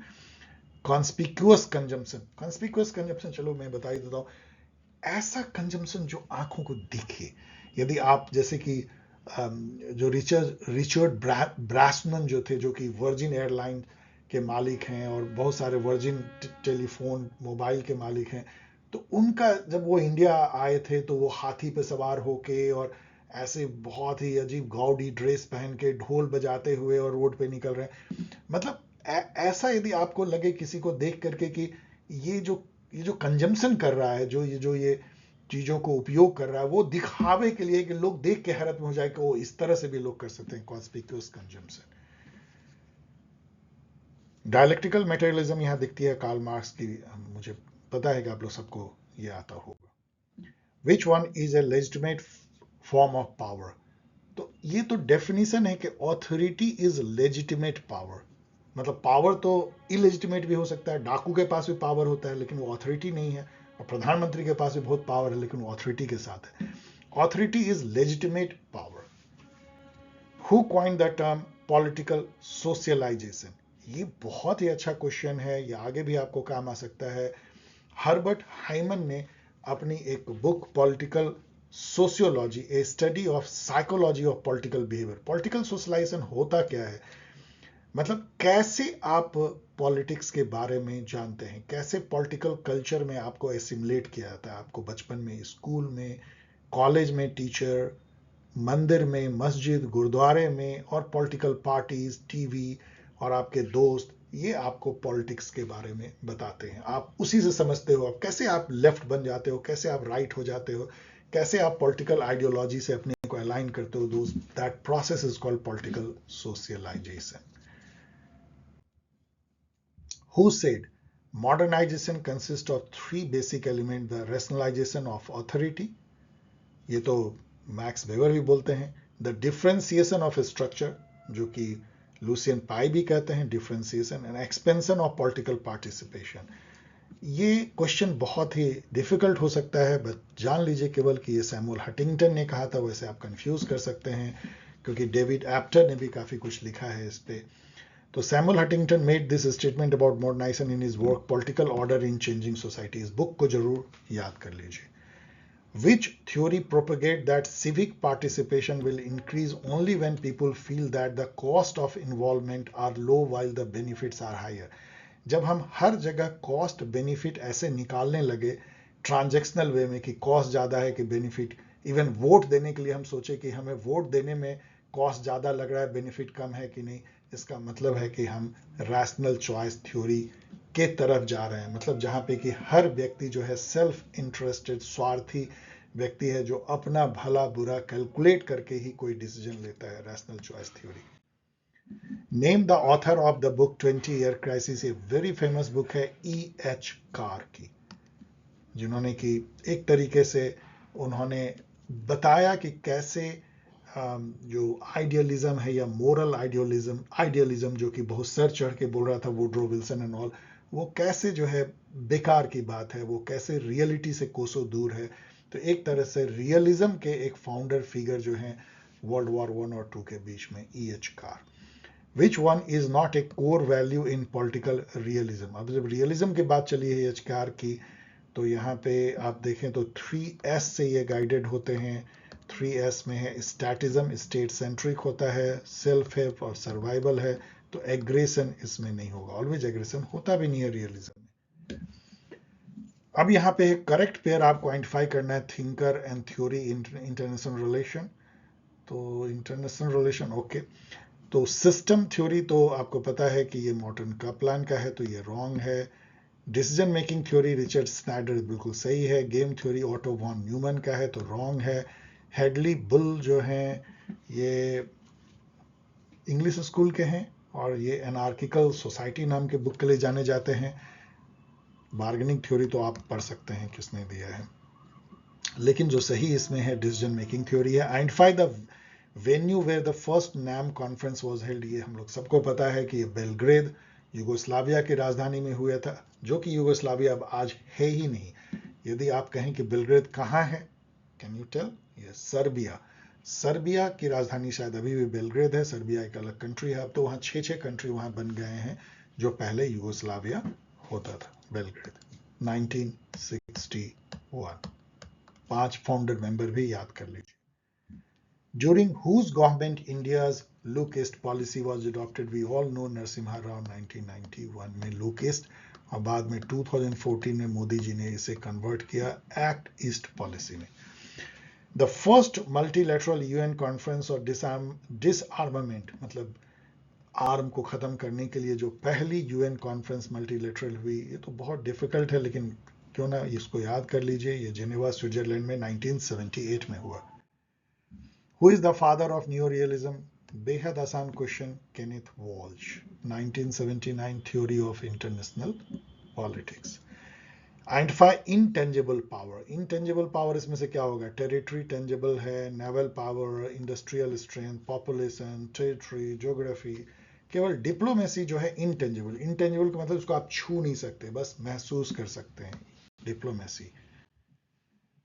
कॉन्स्पिक्यूअस कंजम्पशन, चलो मैं बता ही देता हूँ, ऐसा कंजम्पशन जो आंखों को दिखे। यदि आप जैसे कि जो रिचर्ड ब्रासमन जो थे, जो कि वर्जिन एयरलाइन के मालिक हैं और बहुत सारे वर्जिन टेलीफोन मोबाइल के मालिक हैं, तो उनका जब वो इंडिया आए थे तो वो हाथी पे सवार होके और ऐसे बहुत ही अजीब गाउडी ड्रेस पहन के ढोल बजाते हुए और रोड पे निकल रहे हैं। मतलब ऐसा यदि आपको लगे किसी को देख करके कि ये जो कंजम्पशन कर रहा है, जो ये चीजों को उपयोग कर रहा है, वो दिखावे के लिए कि लोग देख के हैरत में हो जाए कि वो इस तरह से भी लोग कर सकते हैं, कॉन्स्पिक्यूअस कंजम्पशन। डायलेक्टिकल मटेरियलिज्म यहां दिखती है कार्ल मार्क्स की, मुझे पता है कि आप लोग सबको ये आता होगा। विच one is A legitimate form of power? तो ये तो डेफिनेशन है कि ऑथोरिटी इज लेजिटिमेट पावर, मतलब पावर तो इलेजिटिमेट भी हो सकता है, डाकू के पास भी पावर होता है लेकिन वो ऑथोरिटी नहीं है, और प्रधानमंत्री के पास भी बहुत पावर है लेकिन वो ऑथोरिटी के साथ है। Authority is legitimate power. Who coined the term political socialisation? ये बहुत ही अच्छा क्वेश्चन है, ये आगे भी आपको काम आ सकता है। हर्बर्ट हाइमन ने अपनी एक book political sociology, a study of psychology of political behaviour, political socialisation होता क्या है, मतलब कैसे आप पॉलिटिक्स के बारे में जानते हैं, कैसे पॉलिटिकल कल्चर में आपको एसिमुलेट किया जाता है, आपको बचपन में, स्कूल में, कॉलेज में टीचर, मंदिर में, मस्जिद, गुरुद्वारे में, और पॉलिटिकल पार्टीज, टीवी और आपके दोस्त, ये आपको पॉलिटिक्स के बारे में बताते हैं। आप उसी से समझते हो आप कैसे आप लेफ्ट बन जाते हो, कैसे आप राइट हो जाते हो, कैसे आप पॉलिटिकल आइडियोलॉजी से अपने को अलाइन करते हो। That process is called political socialisation. Who said modernization consists of three basic elements: the rationalization of authority, ये तो मैक्स वेबर भी बोलते हैं, द डिफ्रेंसिएशन ऑफ स्ट्रक्चर, जो कि लूसियन पाई भी कहते हैं differentiation, and expansion of political participation. ये क्वेश्चन बहुत ही डिफिकल्ट हो सकता है, बट जान लीजिए केवल कि ये सैमुअल हटिंगटन ने कहा था, वैसे आप कंफ्यूज कर सकते हैं क्योंकि डेविड एप्टर ने भी काफ़ी कुछ लिखा है इस पे। तो Samuel Huntington made this statement about modernisation in his work political order in changing society. इस बुक को जरूर याद कर लीजिए। Which theory propagate that civic participation will increase only when people feel that the cost of involvement are low while the benefits are higher? जब हम हर जगह कॉस्ट बेनिफिट ऐसे निकालने लगे ट्रांजैक्शनल वे में कि कॉस्ट ज़्यादा है कि बेनिफिट, इवन वोट देने के लिए हम सोचे कि हमें वोट देने में कॉस्ट ज़्यादा लग रहा है, बेनिफिट कम है कि नहीं, इसका मतलब है कि हम रैशनल चॉइस थ्योरी के तरफ जा रहे हैं। मतलब जहाँ पे कि हर व्यक्ति जो है सेल्फ इंटरेस्टेड, स्वार्थी व्यक्ति है, जो अपना भला बुरा कैलकुलेट करके ही कोई डिसीजन लेता है, rational choice theory. Name the author of the book 20 year crisis, a very famous book है E.H. कार की, जिन्होंने कि एक तरीके से उन्होंने बताया कि कैसे जो आइडियलिज्म है या मोरल आइडियलिज्म जो कि बहुत सर चढ़ के बोल रहा था वुड्रो विल्सन एंड ऑल, वो कैसे जो है बेकार की बात है, वो कैसे रियलिटी से कोसों दूर है। तो एक तरह से रियलिज्म के एक फाउंडर फिगर जो हैं वर्ल्ड वॉर 1 और 2 के बीच में, E.H. Car. Which one is not A core value in political realism? अब जब रियलिज्म की बात चली है E.H. कार की, तो यहाँ पे आप देखें तो 3S से ये गाइडेड होते हैं। 3S में है स्टैटिज्म, स्टेट सेंट्रिक होता है, सेल्फ हेल्प और सर्वाइवल है, तो एग्रेशन इसमें नहीं होगा, ऑलवेज एग्रेशन होता भी नहीं है रियलिज्म में। अब यहाँ पे करेक्ट पेयर आपको आइडेंटिफाई करना है, thinker and theory international relation. तो इंटरनेशनल रिलेशन ओके। तो सिस्टम थ्योरी तो आपको पता है कि ये मॉर्टन कपलान का है, तो ये रॉन्ग है। Decision making theory Richard Snyder बिल्कुल सही है। Game theory Otto von Neumann का है, तो रॉन्ग है। हेडली बुल जो हैं ये इंग्लिश स्कूल के हैं और ये एनार्किकल सोसाइटी नाम के बुक के लिए जाने जाते हैं। बार्गेनिंग थ्योरी तो आप पढ़ सकते हैं किसने दिया है, लेकिन जो सही इसमें है डिसीजन मेकिंग थ्योरी है। Identify the venue where the first NAM conference was held, ये हम लोग सबको पता है कि ये बेलग्रेड यूगोस्लाविया की राजधानी में हुआ था, जो कि यूगोस्लाविया अब आज है ही नहीं। यदि आप कहें कि बेलग्रेड कहाँ है, कैन यू टेल? ये सर्बिया, सर्बिया की राजधानी शायद अभी भी बेलग्रेड है। सर्बिया एक अलग कंट्री है, अब तो वहाँ 6 कंट्री वहाँ बन गए हैं, जो पहले यूगोस्लाविया होता था। बेलग्रेड 1961, 5 फाउंडर मेंबर भी याद कर लीजिए। During whose government India's low-caste policy was adopted? We all know Narasimha Rao 1991 में low-caste, और बाद में 2014 में मोदी जी ने इसे कन्वर्ट किया एक्ट ईस्ट पॉलिसी में। The first multilateral UN conference और डिसआर्मामेंट, मतलब आर्म को खत्म करने के लिए जो पहली यूएन कॉन्फ्रेंस मल्टीलैटरल हुई, ये तो बहुत डिफिकल्ट है लेकिन क्यों ना इसको याद कर लीजिए, ये जेनेवा स्विट्जरलैंड में 1978 में हुआ। Who is the father of neorealism? बेहद आसान question, Kenneth Walsh, 1979 theory of international politics. Identify intangible power. Intangible power इसमें से क्या होगा? टेरिटरी टेंजिबल है, naval power, industrial strength, population, territory, geography, केवल डिप्लोमेसी जो है इंटेंजिबल, इंटेंजिबल का मतलब उसको आप छू नहीं सकते, बस महसूस कर सकते हैं, diplomacy.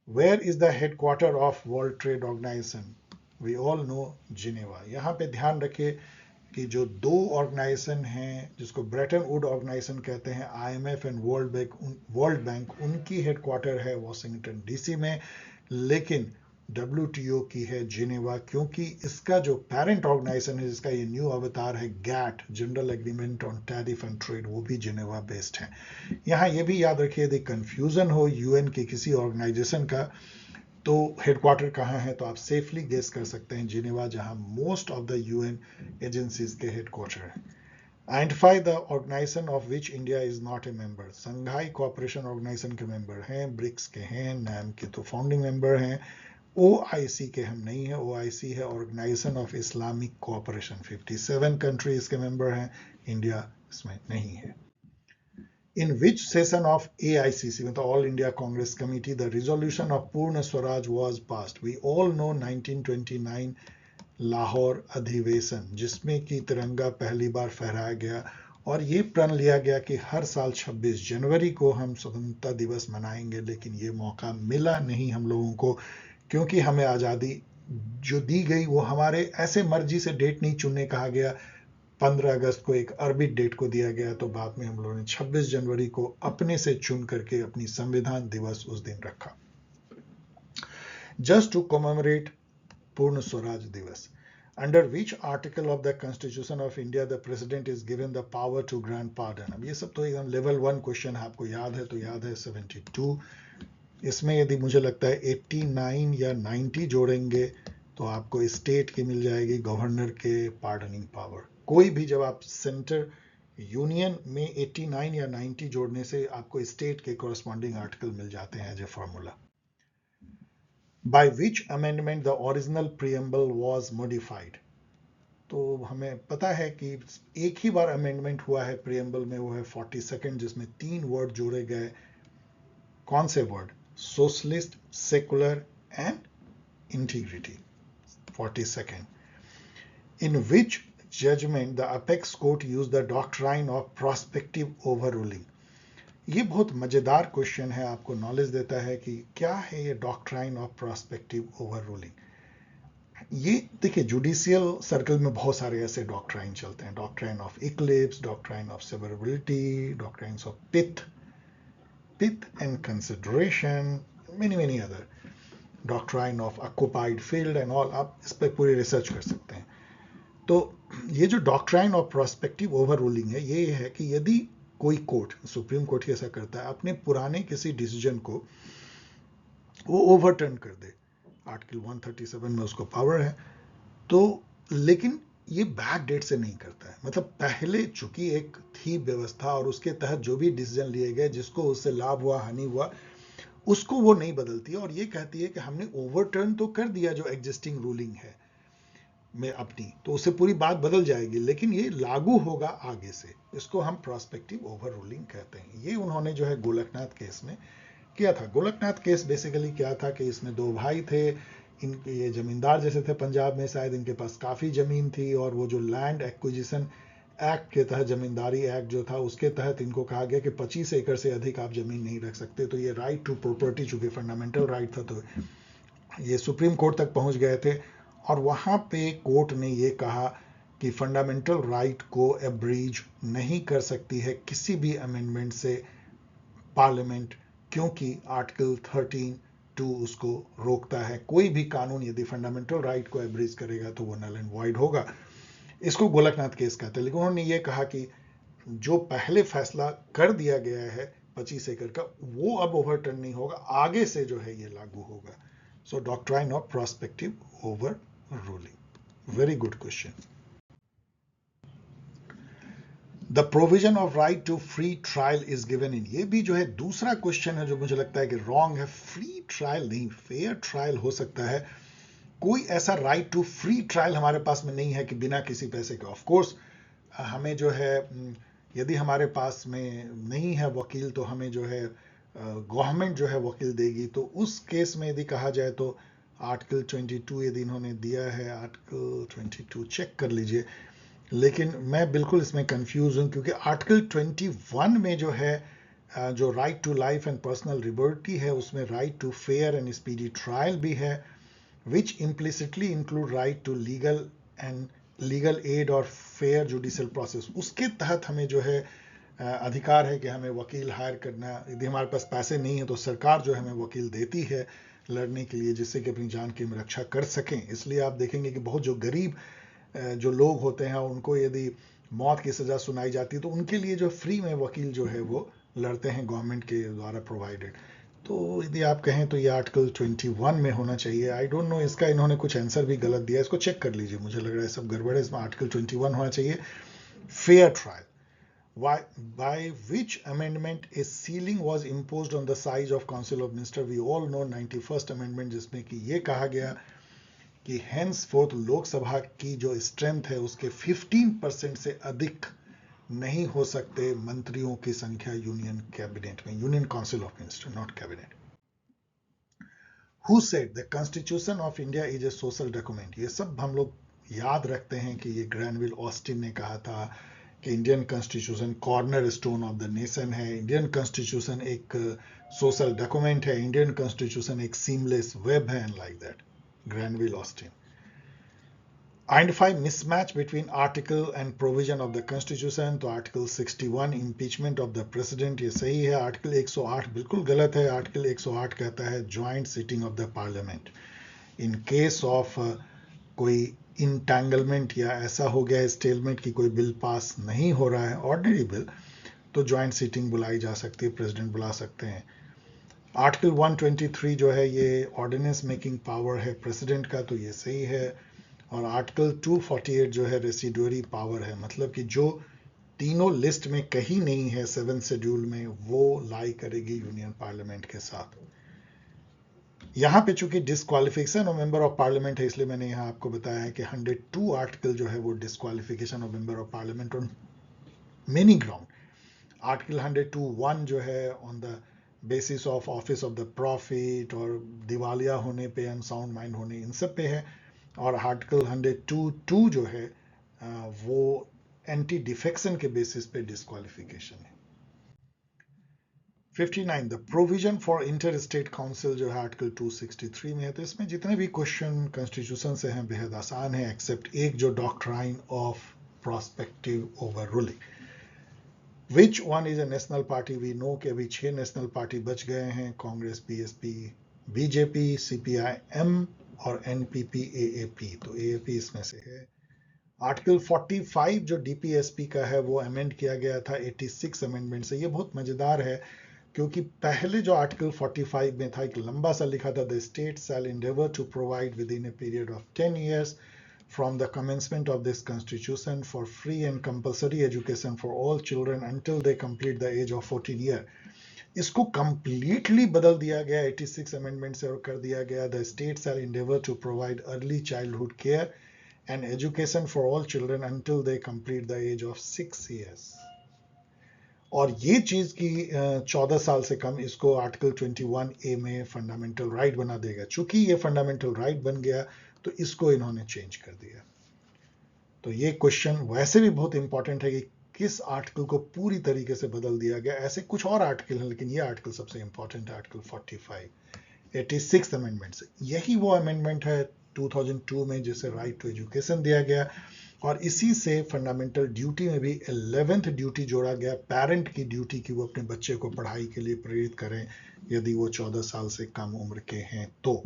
Where is the headquarter of World Trade Organization? We all know Geneva. यहाँ पे ध्यान रखिए कि जो दो ऑर्गेनाइजेशन हैं जिसको ब्रेटन वुड ऑर्गेनाइजेशन कहते हैं, आईएमएफ एंड वर्ल्ड बैंक, उनकी हेडक्वार्टर है वॉशिंगटन डीसी में, लेकिन डब्ल्यूटीओ की है जिनेवा, क्योंकि इसका जो पेरेंट ऑर्गेनाइजेशन है जिसका ये न्यू अवतार है, GATT, General Agreement on Tariff and Trade, वो भी जिनेवा बेस्ड है। यहाँ ये भी याद रखिए यदि कंफ्यूजन हो यूएन के किसी ऑर्गेनाइजेशन का तो हेडक्वार्टर कहाँ है, तो आप सेफली गेस कर सकते हैं जिनेवा, जहां most of the UN agencies के हेडक्वार्टर है। Identify the organization of which India is not a member. Shanghai Cooperation Organization के मेंबर हैं, ब्रिक्स के हैं, नैम के तो फाउंडिंग मेंबर हैं, ओआईसी के हम नहीं है, ओआईसी है Organization of Islamic Cooperation, 57 country इसके मेंबर हैं, इंडिया इसमें नहीं है। In which session of AICC, मतलब All India Congress Committee, the resolution of Purna Swaraj was passed? We all know 1929 Lahore अधिवेशन, जिसमें कि तिरंगा पहली बार फहराया गया और ये प्रण लिया गया कि हर साल 26 जनवरी को हम स्वतंत्रता दिवस मनाएंगे, लेकिन ये मौका मिला नहीं हम लोगों को, क्योंकि हमें आज़ादी जो दी गई वो हमारे ऐसे मर्जी से डेट नहीं चुनने कहा गया। 15 अगस्त को एक अरबी डेट को दिया गया, तो बाद में हम लोगों ने 26 जनवरी को अपने से चुन करके अपनी संविधान दिवस उस दिन रखा, जस्ट टू कमेमोरेट पूर्ण स्वराज दिवस। Under which article of the Constitution of India the President is given the power to grant pardon? अब ये सब तो एकदम लेवल 1 क्वेश्चन है, आपको याद है तो याद है, 72। इसमें यदि मुझे लगता है 89 या 90 जोड़ेंगे तो आपको स्टेट की मिल जाएगी, गवर्नर के पार्डनिंग पावर। कोई भी जब आप सेंटर यूनियन में 89 या 90 जोड़ने से आपको स्टेट के कॉरेस्पॉन्डिंग आर्टिकल मिल जाते हैं as a formula. By which amendment the original preamble was modified? तो हमें पता है कि एक ही बार अमेंडमेंट हुआ है प्रियम्बल में, वो है 42nd, जिसमें 3 वर्ड जोड़े गए। कौन से word? Socialist, secular and integrity. 42nd. In which judgment the apex court used the doctrine of prospective overruling? ये बहुत मजेदार क्वेश्चन है, आपको नॉलेज देता है कि क्या है ये डॉक्ट्राइन ऑफ प्रोस्पेक्टिव ओवररूलिंग। ये देखिए जुडिशियल सर्कल में बहुत सारे ऐसे डॉक्ट्राइन चलते हैं, doctrine of eclipse, doctrine of severability, doctrines of pith and consideration, many other, doctrine of occupied field and all, आप इस पर पूरी रिसर्च कर सकते हैं। तो ये जो डॉक्ट्राइन ऑफ प्रोस्पेक्टिव ओवररूलिंग है, ये है कि यदि कोई कोर्ट, सुप्रीम कोर्ट ऐसा करता है, अपने पुराने किसी डिसीजन को वो ओवरटर्न कर दे, आर्टिकल 137 में उसको पावर है, तो लेकिन ये बैक डेट से नहीं करता है, मतलब पहले चूंकि एक थी व्यवस्था और उसके तहत जो भी डिसीजन लिए गए, जिसको उससे लाभ हुआ, हानि हुआ, उसको वो नहीं बदलती और ये कहती है कि हमने ओवरटर्न तो कर दिया जो एग्जिस्टिंग रूलिंग है में अपनी, तो उससे पूरी बात बदल जाएगी, लेकिन ये लागू होगा आगे से, इसको हम प्रोस्पेक्टिव ओवररूलिंग कहते हैं। ये उन्होंने जो है गोलकनाथ केस में किया था। गोलकनाथ केस बेसिकली क्या था कि इसमें 2 भाई थे, इनके ये जमींदार जैसे थे पंजाब में, शायद इनके पास काफ़ी ज़मीन थी, और वो जो लैंड एक्विजिशन एक्ट के तहत, जमींदारी एक्ट जो था उसके तहत इनको कहा गया कि 25 एकड़ से अधिक आप ज़मीन नहीं रख सकते। तो ये राइट टू प्रॉपर्टी चूंकि फंडामेंटल राइट था, तो ये सुप्रीम कोर्ट तक पहुंच गए थे, और वहां पे कोर्ट ने ये कहा कि फंडामेंटल राइट को एब्रीज नहीं कर सकती है किसी भी अमेंडमेंट से पार्लियामेंट, क्योंकि आर्टिकल 13(2) उसको रोकता है। कोई भी कानून यदि फंडामेंटल राइट को एब्रीज करेगा तो वो नल एंड वॉइड होगा। इसको गोलकनाथ केस कहते हैं। लेकिन उन्होंने ये कहा कि जो पहले फैसला कर दिया गया है 25 एकड़ का, वो अब ओवरटर्न नहीं होगा, आगे से जो है ये लागू होगा। So doctrine of prospective overruling. Very good question. The provision of right to free trial is given in. ये भी जो है दूसरा क्वेश्चन है जो मुझे लगता है कि रॉन्ग है। फ्री ट्रायल नहीं, फेयर ट्रायल हो सकता है। कोई ऐसा राइट टू फ्री ट्रायल हमारे पास में नहीं है कि बिना किसी पैसे के। ऑफ कोर्स हमें जो है, यदि हमारे पास में नहीं है वकील, तो हमें जो है गवर्नमेंट जो है वकील देगी। तो उस केस में यदि कहा जाए तो आर्टिकल 22 यदि इन्होंने दिया है, आर्टिकल 22 चेक कर लीजिए, लेकिन मैं बिल्कुल इसमें कंफ्यूज हूँ, क्योंकि आर्टिकल 21 में जो है जो right to life and personal liberty है, उसमें right to fair and speedy trial भी है, which implicitly include right to legal aid और फेयर जुडिशियल प्रोसेस। उसके तहत हमें जो है अधिकार है कि हमें वकील हायर करना, यदि हमारे पास पैसे नहीं है तो सरकार जो है हमें वकील देती है लड़ने के लिए, जिससे कि अपनी जान की हम रक्षा कर सकें। इसलिए आप देखेंगे कि बहुत जो गरीब जो लोग होते हैं, उनको यदि मौत की सज़ा सुनाई जाती है तो उनके लिए जो फ्री में वकील जो है वो लड़ते हैं गवर्नमेंट के द्वारा प्रोवाइडेड। तो यदि आप कहें तो ये आर्टिकल 21 में होना चाहिए। आई डोंट नो, इसका इन्होंने कुछ आंसर भी गलत दिया है, इसको चेक कर लीजिए, मुझे लग रहा है सब गड़बड़ है। इसमें आर्टिकल 21 होना चाहिए, fair trial, by which amendment a ceiling was imposed on the size of council of minister। we all know 91st amendment, जिसमें कि ये कहा गया कि henceforth लोकसभा की जो स्ट्रेंथ है उसके 15% से अधिक नहीं हो सकते मंत्रियों की संख्या यूनियन कैबिनेट में, union council of minister, not cabinet. Who said the Constitution of India is a social document? ये सब हम लोग याद रखते हैं कि ये ग्रैनविल ऑस्टिन ने कहा था कि Indian constitution corner stone of the nation है, इंडियन कॉन्स्टिट्यूशन एक सोशल डॉक्यूमेंट है, इंडियन कॉन्स्टिट्यूशन एक सीमलेस वेब है, and like that, Granville Austin. Identify mismatch between article and provision of the constitution. तो article 61 impeachment of the president, ये सही है। आर्टिकल 108 बिल्कुल गलत है। आर्टिकल 108 कहता है joint sitting of the parliament in case of कोई इंटैंगलमेंट या ऐसा हो गया स्टेलमेंट की कोई बिल पास नहीं हो रहा है, ऑर्डिनरी बिल, तो ज्वाइंट सीटिंग बुलाई जा सकती है, प्रेसिडेंट बुला सकते हैं। आर्टिकल 123 जो है ये ऑर्डिनेंस मेकिंग पावर है प्रेसिडेंट का, तो ये सही है। और आर्टिकल 248 जो है रेसिडुअरी पावर है, मतलब कि जो तीनों लिस्ट में कहीं नहीं है 7th शेड्यूल में, वो लाई करेगी यूनियन पार्लियामेंट के साथ। यहाँ पे चूंकि disqualification of member of parliament है, इसलिए मैंने यहाँ आपको बताया है कि 102 आर्टिकल जो है वो disqualification of member of parliament on many ground. Article 102(1) जो है on the basis of office of the profit और दिवालिया होने पे, अनसाउंड माइंड होने, इन सब पे है। और आर्टिकल 102(2) जो है वो एंटी डिफेक्शन के बेसिस पे डिस्क्वालिफिकेशन है। 59 the provision for inter state council जो है आर्टिकल 263 में है। तो इसमें जितने भी क्वेश्चन कॉन्स्टिट्यूशन से हैं बेहद आसान है, एक्सेप्ट एक जो doctrine of prospective overruling. Which one is a national party? We know कि अभी 6 नेशनल पार्टी बच गए हैं, कांग्रेस, बीएसपी, बीजेपी, सीपीआईएम और एनपीपी, एएपी। तो एएपी इसमें से है। आर्टिकल 45 जो डीपीएसपी का है वो अमेंड किया गया था 86 अमेंडमेंट से। ये बहुत मजेदार है, क्योंकि पहले जो आर्टिकल 45 में था एक लंबा सा लिखा था, the state shall endeavour to provide within a period of 10 years from the commencement of this constitution for free and compulsory education for all children until they complete the age of 14 year। इसको completely बदल दिया गया 86 अमेंडमेंट से और कर दिया गया the state shall endeavour to provide early childhood care and education for all children until they complete the age of 6 years। और ये चीज की 14 साल से कम, इसको आर्टिकल 21A में फंडामेंटल राइट बना देगा। चूंकि ये फंडामेंटल राइट बन गया तो इसको इन्होंने चेंज कर दिया। तो ये क्वेश्चन वैसे भी बहुत इंपॉर्टेंट है कि किस आर्टिकल को पूरी तरीके से बदल दिया गया। ऐसे कुछ और आर्टिकल हैं, लेकिन ये आर्टिकल सबसे इंपॉर्टेंट है, आर्टिकल 45 86 अमेंडमेंट से। यही वो अमेंडमेंट है 2002 में जिसे राइट टू एजुकेशन दिया गया, और इसी से फंडामेंटल ड्यूटी में भी 11th ड्यूटी जोड़ा गया, पेरेंट की ड्यूटी की वो अपने बच्चे को पढ़ाई के लिए प्रेरित करें यदि वो 14 साल से कम उम्र के हैं तो।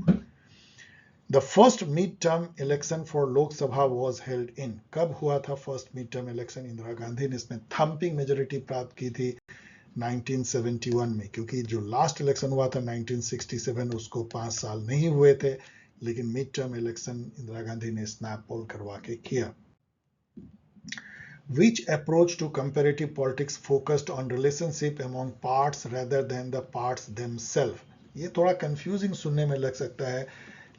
The first mid term election for Lok Sabha was held in, कब हुआ था first mid term election? Indira Gandhi ने इसमें थम्पिंग मेजोरिटी प्राप्त की थी 1971 में, क्योंकि जो लास्ट इलेक्शन हुआ था 1967 उसको 5 साल नहीं हुए थे, लेकिन mid term election Indira Gandhi ने स्नैप पोल करवा के किया। Which approach to comparative politics focused on relationship among parts rather than the parts themselves? ये थोड़ा कंफ्यूजिंग सुनने में लग सकता है,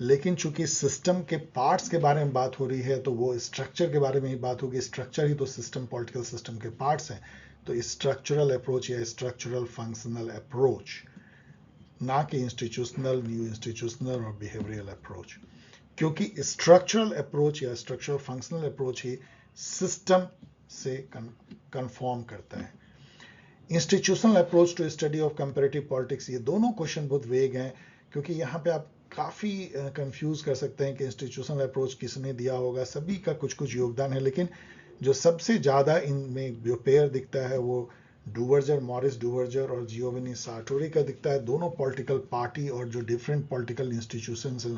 लेकिन चूंकि सिस्टम के पार्ट्स के बारे में बात हो रही है तो वो स्ट्रक्चर के बारे में ही बात होगी। स्ट्रक्चर ही तो सिस्टम, पॉलिटिकल सिस्टम के पार्ट्स हैं, तो स्ट्रक्चरल अप्रोच या स्ट्रक्चरल फंक्शनल अप्रोच, ना कि इंस्टीट्यूशनल, न्यू इंस्टीट्यूशनल और बिहेवियरल अप्रोच। क्योंकि स्ट्रक्चरल अप्रोच या स्ट्रक्चरल फंक्शनल अप्रोच ही सिस्टम से कंफॉर्म करता है। Institutional approach to study of comparative politics, ये दोनों क्वेश्चन बहुत वेग हैं, क्योंकि यहाँ पे आप काफ़ी कंफ्यूज कर सकते हैं कि इंस्टीट्यूशनल अप्रोच किसने दिया होगा। सभी का कुछ कुछ योगदान है, लेकिन जो सबसे ज़्यादा इनमें जो पेयर दिखता है वो डूवर्जर, मॉरिस डूवर्जर और जियोवेनी सार्टोरी का दिखता है। दोनों पॉलिटिकल पार्टी और जो डिफरेंट पॉलिटिकल इंस्टीट्यूशंस हैं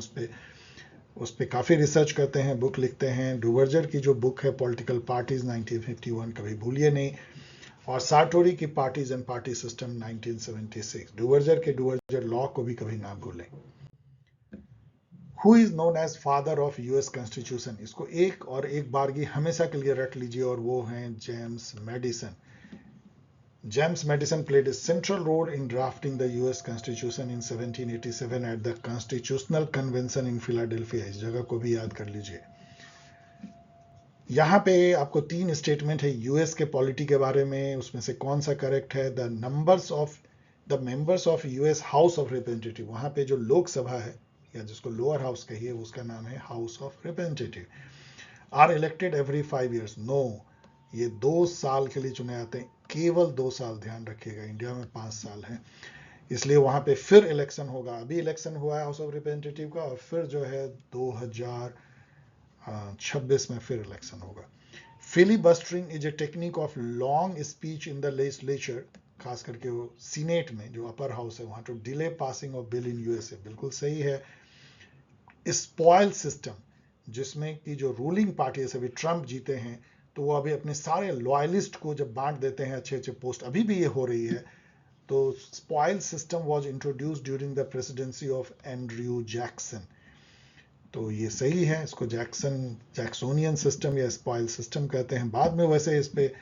उस पर काफ़ी रिसर्च करते हैं, बुक लिखते हैं। डूवर्जर की जो बुक है पॉलिटिकल पार्टीज 1951, कभी भूलिए नहीं, और सार्टोरी की parties and party system 1976। Duverger law को भी कभी ना भूलें। Who is known as father of US constitution, इसको एक और एक बारगी हमेशा के लिए रट लीजिए, और वो हैं James Madison. James Madison played a central role in drafting the US Constitution in 1787 at the Constitutional Convention in Philadelphia। इस जगह को भी याद कर लीजिए। यहाँ पे आपको 3 स्टेटमेंट है यूएस के पॉलिटी के बारे में, उसमें से कौन सा करेक्ट है। The members of US house of representative, वहाँ पे जो लोकसभा है या जिसको लोअर हाउस कहिए उसका नाम है House of Representative, are elected every 5 years। No, ये 2 साल के लिए चुने जाते हैं, केवल 2 साल, ध्यान रखिएगा। इंडिया में 5 साल है, इसलिए वहां पे फिर इलेक्शन होगा। अभी इलेक्शन हुआ है हाउस ऑफ रिप्रेजेंटेटिव का, और फिर जो है 2026 में फिर इलेक्शन होगा। Filibustering is a technique of long speech in the legislature, खास करके वो सीनेट में जो अपर हाउस है वहां, to delay passing of bill in USA, बिल्कुल सही है। स्पॉइल सिस्टम, जिसमें कि जो रूलिंग पार्टी है, अभी ट्रंप जीते हैं तो वो अभी अपने सारे लॉयलिस्ट को जब बांट देते हैं अच्छे अच्छे पोस्ट, अभी भी ये हो रही है। तो spoil system was introduced during the presidency of Andrew Jackson, तो ये सही है। इसको जैक्सोनियन सिस्टम या स्पॉइल सिस्टम कहते हैं। बाद में वैसे इस पे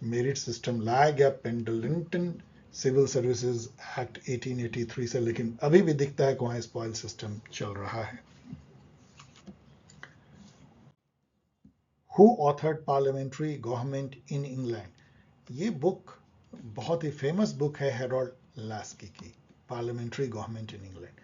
मेरिट सिस्टम लाया गया पेंडलिंगटन सिविल सर्विसेज एक्ट 1883 से, लेकिन अभी भी दिखता है कि वहां स्पॉइल सिस्टम चल रहा है। Who authored parliamentary government in England, ये बुक बहुत ही फेमस बुक है हेरोल्ड लास्की की, parliamentary government in England.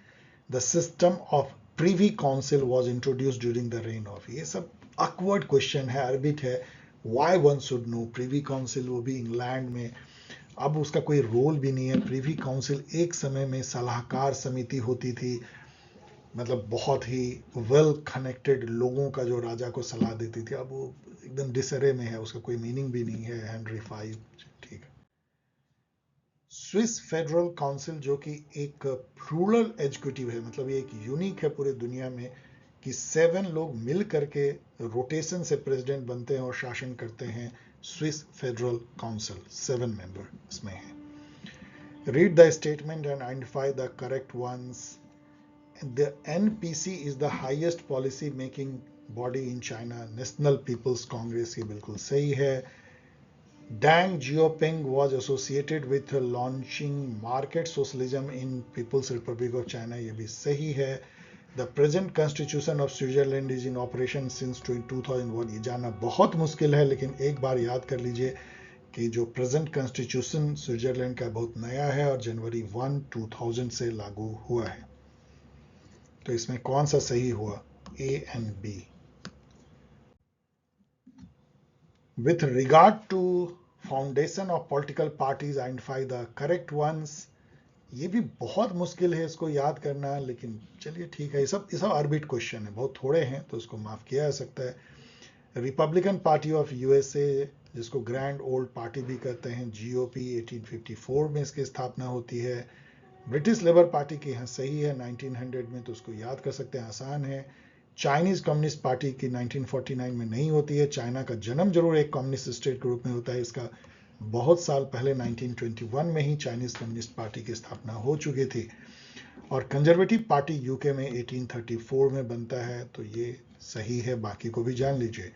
The system of Privi council was introduced during the rain of, ये सब अकवर्ड क्वेश्चन है, अरबिक है। Why one should know Privi council, वो भी इंग्लैंड में। अब उसका कोई रोल भी नहीं है। प्रीवी काउंसिल एक समय में सलाहकार समिति होती थी, मतलब बहुत ही वेल कनेक्टेड लोगों का जो राजा को सलाह देती थी। अब वो एकदम डिसरे में है, उसका कोई मीनिंग भी नहीं है। हेनरी 5, ठीक है। स्विस फेडरल काउंसिल, जो कि एक प्लूरल एग्जीक्यूटिव है, मतलब ये एक यूनिक है पूरे दुनिया में कि 7 लोग मिल करके रोटेशन से प्रेसिडेंट बनते हैं और शासन करते हैं। स्विस फेडरल काउंसिल 7 मेंबर इसमें है। Read the statement and identify the correct ones. The NPC is the highest policy making body in China, National People's Congress, ये बिल्कुल सही है। Deng Xiaoping was associated with launching market socialism in People's Republic of China, ये भी सही है। The present constitution of Switzerland is in operation since 2001, ये जानना बहुत मुश्किल है, लेकिन एक बार याद कर लीजिए कि जो प्रेजेंट कॉन्स्टिट्यूशन स्विट्जरलैंड का बहुत नया है और जनवरी 1, 2000 से लागू हुआ है। तो इसमें कौन सा सही हुआ, A and B. With regard to foundation of political parties identify the correct ones, ये भी बहुत मुश्किल है इसको याद करना, लेकिन चलिए ठीक है। ये सब आर्बिट क्वेश्चन है, बहुत थोड़े हैं तो इसको माफ किया जा सकता है। रिपब्लिकन पार्टी ऑफ यूएसए, जिसको ग्रैंड ओल्ड पार्टी भी कहते हैं, जीओपी 1854 में इसकी स्थापना होती है। ब्रिटिश लेबर पार्टी की यहाँ सही है 1900 में, तो उसको याद कर सकते हैं, आसान है। चाइनीज कम्युनिस्ट पार्टी की 1949 में नहीं होती है। चाइना का जन्म जरूर एक कम्युनिस्ट स्टेट के रूप में होता है, इसका बहुत साल पहले 1921 में ही चाइनीज कम्युनिस्ट पार्टी की स्थापना हो चुकी थी। और कंजर्वेटिव पार्टी यूके में 1834 में बनता है, तो ये सही है, बाकी को भी जान लीजिए।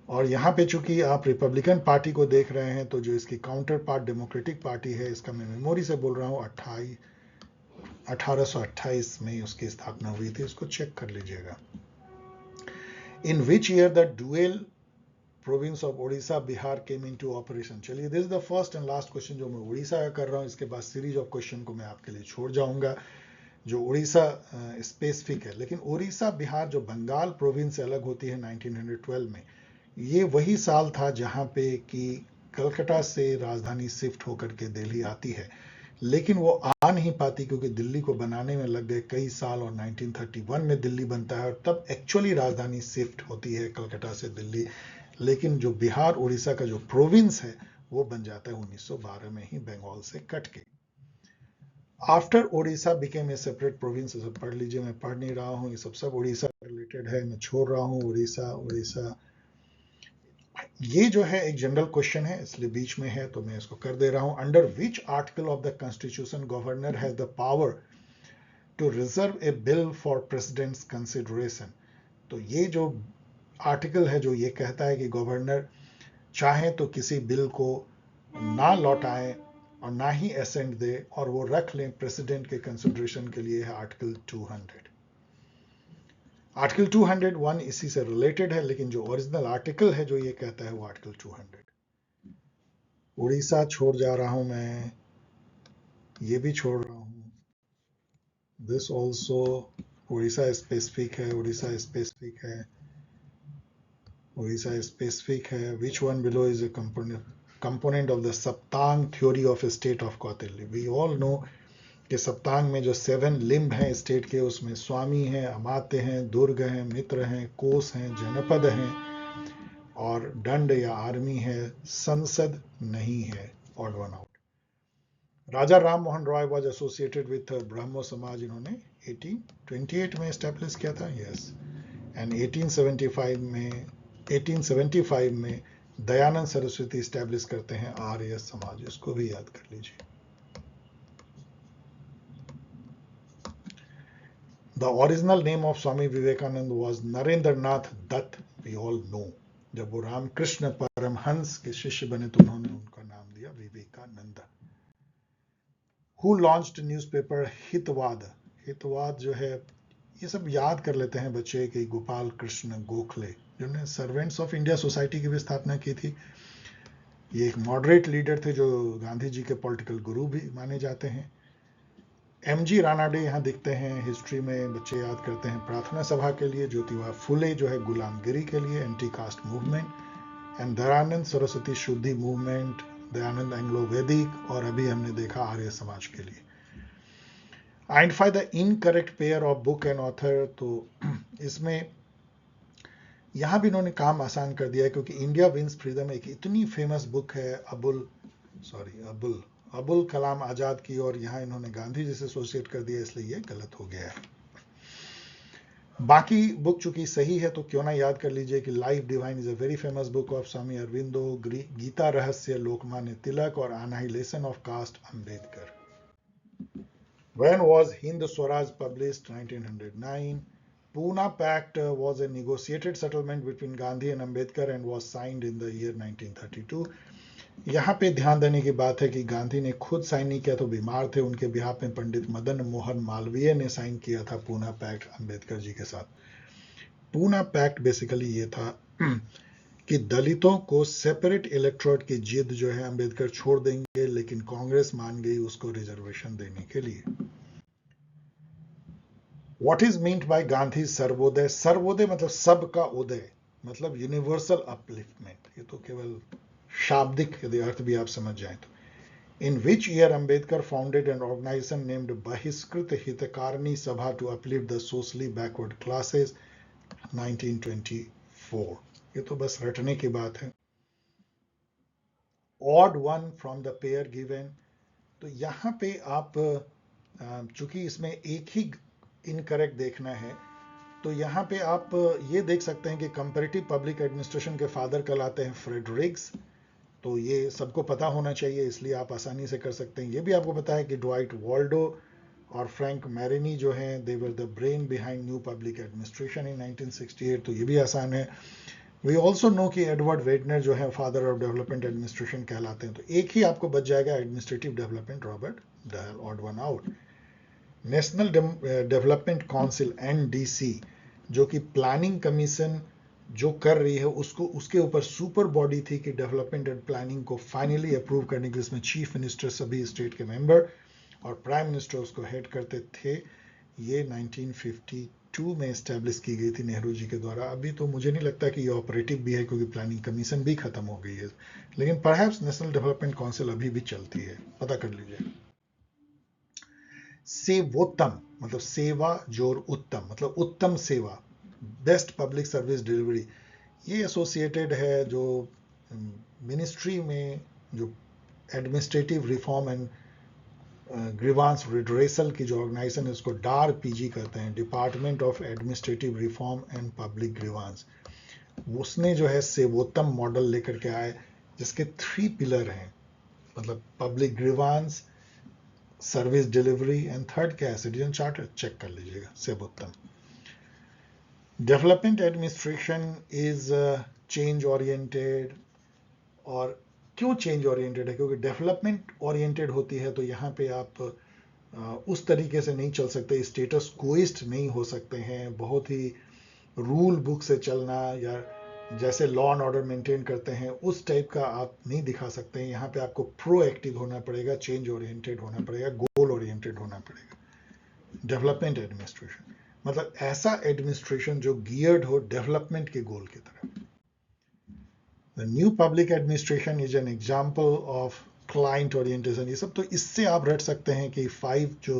और यहाँ पे चूंकि आप रिपब्लिकन पार्टी को देख रहे हैं, तो जो इसकी काउंटर पार्ट डेमोक्रेटिक पार्टी है, इसका मैं मेमोरी से बोल रहा हूँ, 1828 में उसकी स्थापना हुई थी, उसको चेक कर लीजिएगा। In which year the dual province of Orissa Bihar came into operation. चलिए, this is the first and last question जो मैं उड़ीसा का कर रहा हूँ। इसके बाद सीरीज ऑफ क्वेश्चन को मैं आपके लिए छोड़ जाऊंगा जो उड़ीसा स्पेसिफिक है। लेकिन उड़ीसा बिहार जो बंगाल प्रोविंस से अलग होती है 1912 में, ये वही साल था जहां पे कि कलकत्ता से राजधानी शिफ्ट होकर के दिल्ली आती है, लेकिन वो आ नहीं पाती क्योंकि दिल्ली को बनाने में लग गए कई साल, और 1931 में दिल्ली बनता है और तब एक्चुअली राजधानी शिफ्ट होती है कलकत्ता से दिल्ली। लेकिन जो बिहार उड़ीसा का जो प्रोविंस है वो बन जाता है 1912 में ही बंगाल से कट के। After Orissa became a separate province, सब पढ़ लीजिए, मैं पढ़ नहीं रहा हूँ, ये सब उड़ीसा रिलेटेड है, मैं छोड़ रहा हूँ उड़ीसा उड़ीसा। ये जो है एक जनरल क्वेश्चन है इसलिए बीच में है तो मैं इसको कर दे रहा हूं। Under which article of the constitution governor has the power to reserve a bill for president's consideration. तो ये जो आर्टिकल है जो ये कहता है कि गवर्नर चाहे तो किसी बिल को ना लौटाएं और ना ही एसेंट दे और वो रख लें प्रेसिडेंट के कंसिडरेशन के लिए, है आर्टिकल 200। आर्टिकल 201 इसी से रिलेटेड है, लेकिन जो ओरिजिनल आर्टिकल है जो ये कहता है वो आर्टिकल 200। उड़ीसा छोड़ जा रहा हूं मैं, ये भी छोड़ रहा हूं, दिस ऑल्सो। उड़ीसा स्पेसिफिक है, उड़ीसा स्पेसिफिक है, उड़ीसा स्पेसिफिक है। Which one below is a component of the Saptanga theory of state of Kautilya. We all know कि सप्तांग में जो 7 लिम्ब हैं स्टेट के, उसमें स्वामी हैं, अमात्य हैं, दुर्ग हैं, मित्र हैं, कोष हैं, जनपद हैं और दंड या आर्मी है, संसद नहीं है, odd one out. Raja Ram Mohan Roy was associated with Brahmo Samaj, इन्होंने 1828 में स्टैब्लिश किया था, यस। एंड 1875 में दयानंद सरस्वती स्टैब्लिश करते हैं आर्य समाज, इसको भी याद कर लीजिए। The original name of Swami Vivekananda was Narendra Nath Datta, we all know. जब वो रामकृष्ण परमहंस के शिष्य बने तो उन्होंने उनका नाम दिया Vivekananda. Who launched newspaper Hitavada. Hitavada जो है ये सब याद कर लेते हैं बच्चे कि गोपाल कृष्ण गोखले जिन्होंने सर्वेंट्स ऑफ इंडिया सोसाइटी की भी स्थापना की थी। ये एक मॉडरेट लीडर थे जो गांधी जी के पॉलिटिकल गुरु भी माने जाते हैं। एमजी रानाडे यहाँ दिखते हैं, हिस्ट्री में बच्चे याद करते हैं प्रार्थना सभा के लिए। ज्योतिबा फुले जो है गुलामगिरी के लिए, anti caste movement. And Dayanand Saraswati शुद्धि मूवमेंट, दयानंद एंग्लो वैदिक, और अभी हमने देखा आर्य समाज के लिए। Identify the incorrect pair of book and author. तो इसमें यहां भी इन्होंने काम आसान कर दिया है क्योंकि इंडिया विंस फ्रीडम एक इतनी फेमस बुक है अबुल कलाम आजाद की, और यहां इन्होंने गांधी जी से एसोसिएट कर दिया, इसलिए ये गलत हो गया है। बाकी बुक चूंकि सही है तो क्यों ना याद कर लीजिए कि life divine is a very famous book of Swami Aurobindo, Gita Rahasya Lokmanya Tilak, और annihilation of caste Ambedkar. When was Hind Swaraj published? 1909. Pune Pact was a negotiated settlement between Gandhi and Ambedkar and was signed in the year 1932. यहाँ पे ध्यान देने की बात है कि गांधी ने खुद साइन नहीं किया, तो बीमार थे, उनके बिहाफ में पंडित मदन मोहन मालवीय ने साइन किया था पूना पैक्ट अंबेडकर जी के साथ। पूना पैक्ट बेसिकली ये था कि दलितों को सेपरेट इलेक्टोरेट की जिद जो है अंबेडकर छोड़ देंगे, लेकिन कांग्रेस मान गई उसको रिजर्वेशन देने के लिए। What is meant by Gandhi Sarvodaya? Sarvodaya मतलब सबका उदय, मतलब यूनिवर्सल अपलिफ्टमेंट। ये तो केवल शाब्दिक यदि अर्थ भी आप समझ जाएं तो। In which year Ambedkar founded an organization named बहिष्कृत हितकारिणी सभा to uplift the socially backward classes? 1924। ये तो बस रटने की बात है। Odd one from the pair given। तो यहाँ पे आप चूंकि इसमें एक ही इनकरेक्ट देखना है तो यहाँ पे आप ये देख सकते हैं कि कंपैरेटिव पब्लिक एडमिनिस्ट्रेशन के फादर कहलाते हैं फ्रेडरिक्स, तो ये सबको पता होना चाहिए, इसलिए आप आसानी से कर सकते हैं। ये भी आपको पता है कि ड्वाइट वाल्डो और फ्रैंक मैरिनी जो हैं they were the brain behind new public administration in 1968, तो ये भी आसान है। वी ऑल्सो नो कि एडवर्ड वेडनर जो है फादर ऑफ डेवलपमेंट एडमिनिस्ट्रेशन कहलाते हैं, तो एक ही आपको बच जाएगा administrative development, Robert Dahl, odd one out. National Development Council NDC जो कि प्लानिंग कमीशन जो कर रही है उसको उसके ऊपर सुपर बॉडी थी कि डेवलपमेंट एंड प्लानिंग को फाइनली अप्रूव करने के लिए, इसमें चीफ मिनिस्टर सभी स्टेट के मेंबर और प्राइम मिनिस्टर उसको हेड करते थे। ये 1952 1982 में इस्टेब्लिश की गई थी नेहरू जी के द्वारा। अभी तो मुझे नहीं लगता कि ये ऑपरेटिव भी है, क्योंकि प्लानिंग कमीशन भी खत्म हो गई है, लेकिन परहैप्स नेशनल डेवलपमेंट काउंसिल अभी भी चलती है, पता कर लीजिए। सेवोत्तम मतलब सेवा जोर उत्तम, मतलब उत्तम सेवा, बेस्ट पब्लिक सर्विस डिलीवरी, ये एसोसिएटेड है जो मिनिस्ट्री में जो administrative reform and grievance redressal की जो ऑर्गेनाइजेशन है उसको डार पीजी कहते हैं, department of administrative reform and public grievance. उसने जो है सेवोत्तम मॉडल लेकर के आए, जिसके 3 पिलर हैं, मतलब public grievance, service delivery and third क्या है, सिटीजन चार्टर, चेक कर लीजिएगा Sevottam. Development administration is change oriented, और क्यों चेंज ओरिएंटेड है, क्योंकि डेवलपमेंट ओरिएंटेड होती है तो यहाँ पे आप उस तरीके से नहीं चल सकते, स्टेटस कोइस्ट नहीं हो सकते हैं, बहुत ही रूल बुक से चलना या जैसे लॉ एंड ऑर्डर मेंटेन करते हैं उस टाइप का आप नहीं दिखा सकते हैं। यहाँ पे आपको प्रोएक्टिव होना पड़ेगा, चेंज ओरिएंटेड होना पड़ेगा, गोल ओरिएंटेड होना पड़ेगा। डेवलपमेंट एडमिनिस्ट्रेशन मतलब ऐसा एडमिनिस्ट्रेशन जो गियर्ड हो डेवलपमेंट के गोल की तरफ। The new public administration is an example of client orientation। ये सब तो इससे आप रट सकते हैं कि 5 जो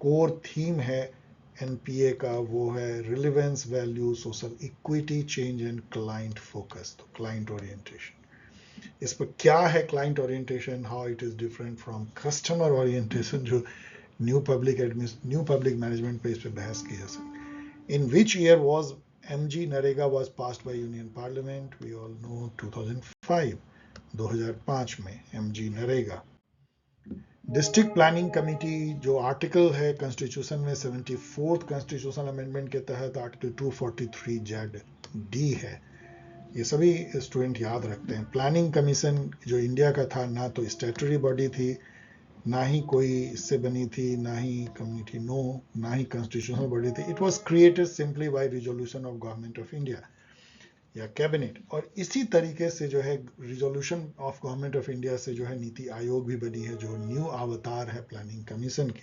कोर थीम है एनपीए का वो है relevance, value, social equity, change and client focus. तो क्लाइंट ओरिएंटेशन, इस पर क्या है client orientation, how it is different from customer orientation, जो न्यू पब्लिक मैनेजमेंट पे इस पर बहस की जा सकती। In which year was MG Narega was passed by Union Parliament? We all know 2005, 2005 में MG Narega। District planning committee जो आर्टिकल है कॉन्स्टिट्यूशन में 74th कॉन्स्टिट्यूशनल अमेंडमेंट के तहत आर्टिकल 243 ZD है, ये सभी स्टूडेंट याद रखते हैं। प्लानिंग कमीशन जो इंडिया का था, ना तो स्टैट्यूटरी बॉडी थी, ना ही कोई इससे बनी थी, ना ही कम्युनिटी ना ही कॉन्स्टिट्यूशनल बॉडी थी। It was created simply by resolution of government of India या कैबिनेट, और इसी तरीके से जो है resolution of government of India से जो है नीति आयोग भी बनी है, जो न्यू अवतार है प्लानिंग कमीशन की।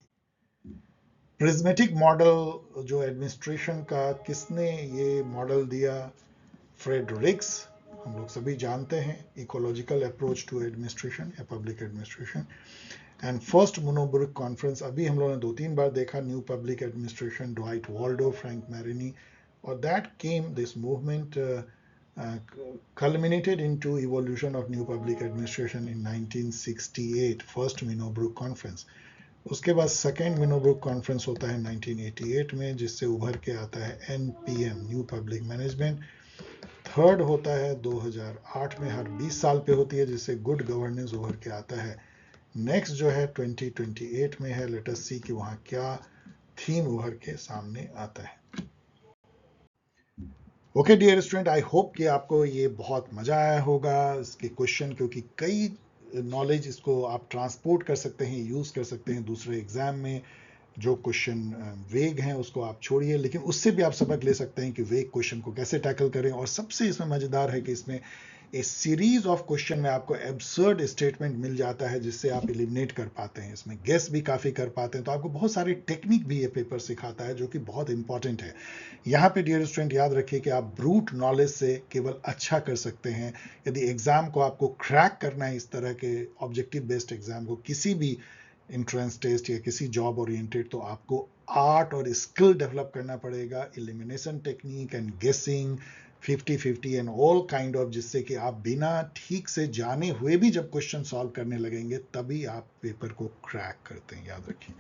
प्रिज्मेटिक मॉडल जो एडमिनिस्ट्रेशन का, किसने ये मॉडल दिया, फ्रेडरिक्स, हम लोग सभी जानते हैं, इकोलॉजिकल अप्रोच टू एडमिनिस्ट्रेशन या public administration. And first Minnowbrook conference, अभी हम लोगों ने 2-3 बार देखा, new public administration, Dwight Waldo, Frank Marini, और that came, this movement culminated into evolution of new public administration in 1968, first Minobrook conference। उसके बाद सेकेंड मिनोब्रुक कॉन्फ्रेंस होता है 1988 में, जिससे उभर के आता है NPM, new public management. Third होता है 2008 में, हर 20 साल पे होती है, जिससे गुड गवर्नेंस उभर के आता है। नेक्स्ट जो है 2028 में है, लेट अस सी कि वहां क्या थीम उभर के सामने आता है। Okay dear student, I hope कि आपको ये बहुत मजा आया होगा इसके क्वेश्चन, क्योंकि कई नॉलेज इसको आप ट्रांसपोर्ट कर सकते हैं, यूज कर सकते हैं दूसरे एग्जाम में। जो क्वेश्चन वेग हैं उसको आप छोड़िए, लेकिन उससे भी आप सबक ले सकते हैं कि वेग क्वेश्चन को कैसे टैकल करें। और सबसे इसमें मजेदार है कि इसमें एक सीरीज ऑफ क्वेश्चन में आपको एब्सर्ड स्टेटमेंट मिल जाता है, जिससे आप एलिमिनेट कर पाते हैं, इसमें गेस भी काफी कर पाते हैं। तो आपको बहुत सारी टेक्निक भी ये पेपर सिखाता है, जो कि बहुत इंपॉर्टेंट है। यहाँ पे डियर स्टूडेंट याद रखिए कि आप ब्रूट नॉलेज से केवल अच्छा कर सकते हैं। यदि एग्जाम को आपको क्रैक करना है, इस तरह के ऑब्जेक्टिव बेस्ड एग्जाम को, किसी भी एंट्रेंस टेस्ट या किसी जॉब ओरिएंटेड, तो आपको आर्ट और स्किल डेवलप करना पड़ेगा, एलिमिनेशन टेक्निक एंड गेसिंग, 50-50 एंड ऑल काइंड ऑफ, जिससे कि आप बिना ठीक से जाने हुए भी जब क्वेश्चन सॉल्व करने लगेंगे तभी आप पेपर को क्रैक करते हैं, याद रखिए।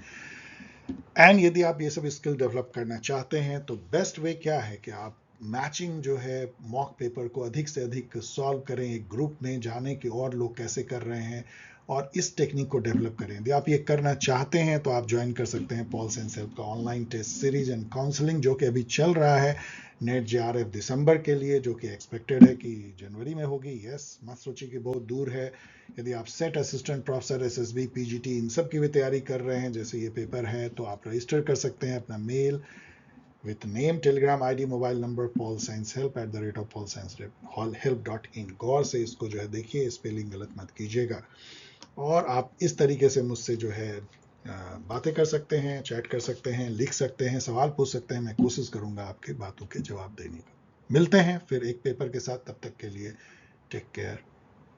एंड यदि आप ये सब स्किल डेवलप करना चाहते हैं तो बेस्ट वे क्या है कि आप मैचिंग जो है मॉक पेपर को अधिक से अधिक सॉल्व करें, एक ग्रुप में जाने कि और लोग कैसे कर रहे हैं, और इस टेक्निक को डेवलप करें। यदि आप ये करना चाहते हैं तो आप ज्वाइन कर सकते हैं पॉल साइंस हेल्प का online test series and counselling, जो कि अभी चल रहा है नेट JRF दिसंबर के लिए, जो कि एक्सपेक्टेड है कि जनवरी में होगी। यस, मत सोचिए कि बहुत दूर है। यदि आप set assistant professor, SSB, PGT इन सब की भी तैयारी कर रहे हैं, जैसे ये पेपर है, तो आप रजिस्टर कर सकते हैं अपना mail with name, telegram ID, mobile number paulsciencehelp@paulsciencehelp.in। गौर से इसको जो है देखिए, स्पेलिंग गलत मत कीजिएगा। और आप इस तरीके से मुझसे जो है बातें कर सकते हैं, चैट कर सकते हैं, लिख सकते हैं, सवाल पूछ सकते हैं। मैं कोशिश करूंगा आपके बातों के जवाब देने का। मिलते हैं फिर एक पेपर के साथ, तब तक के लिए take care,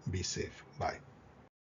be safe, bye.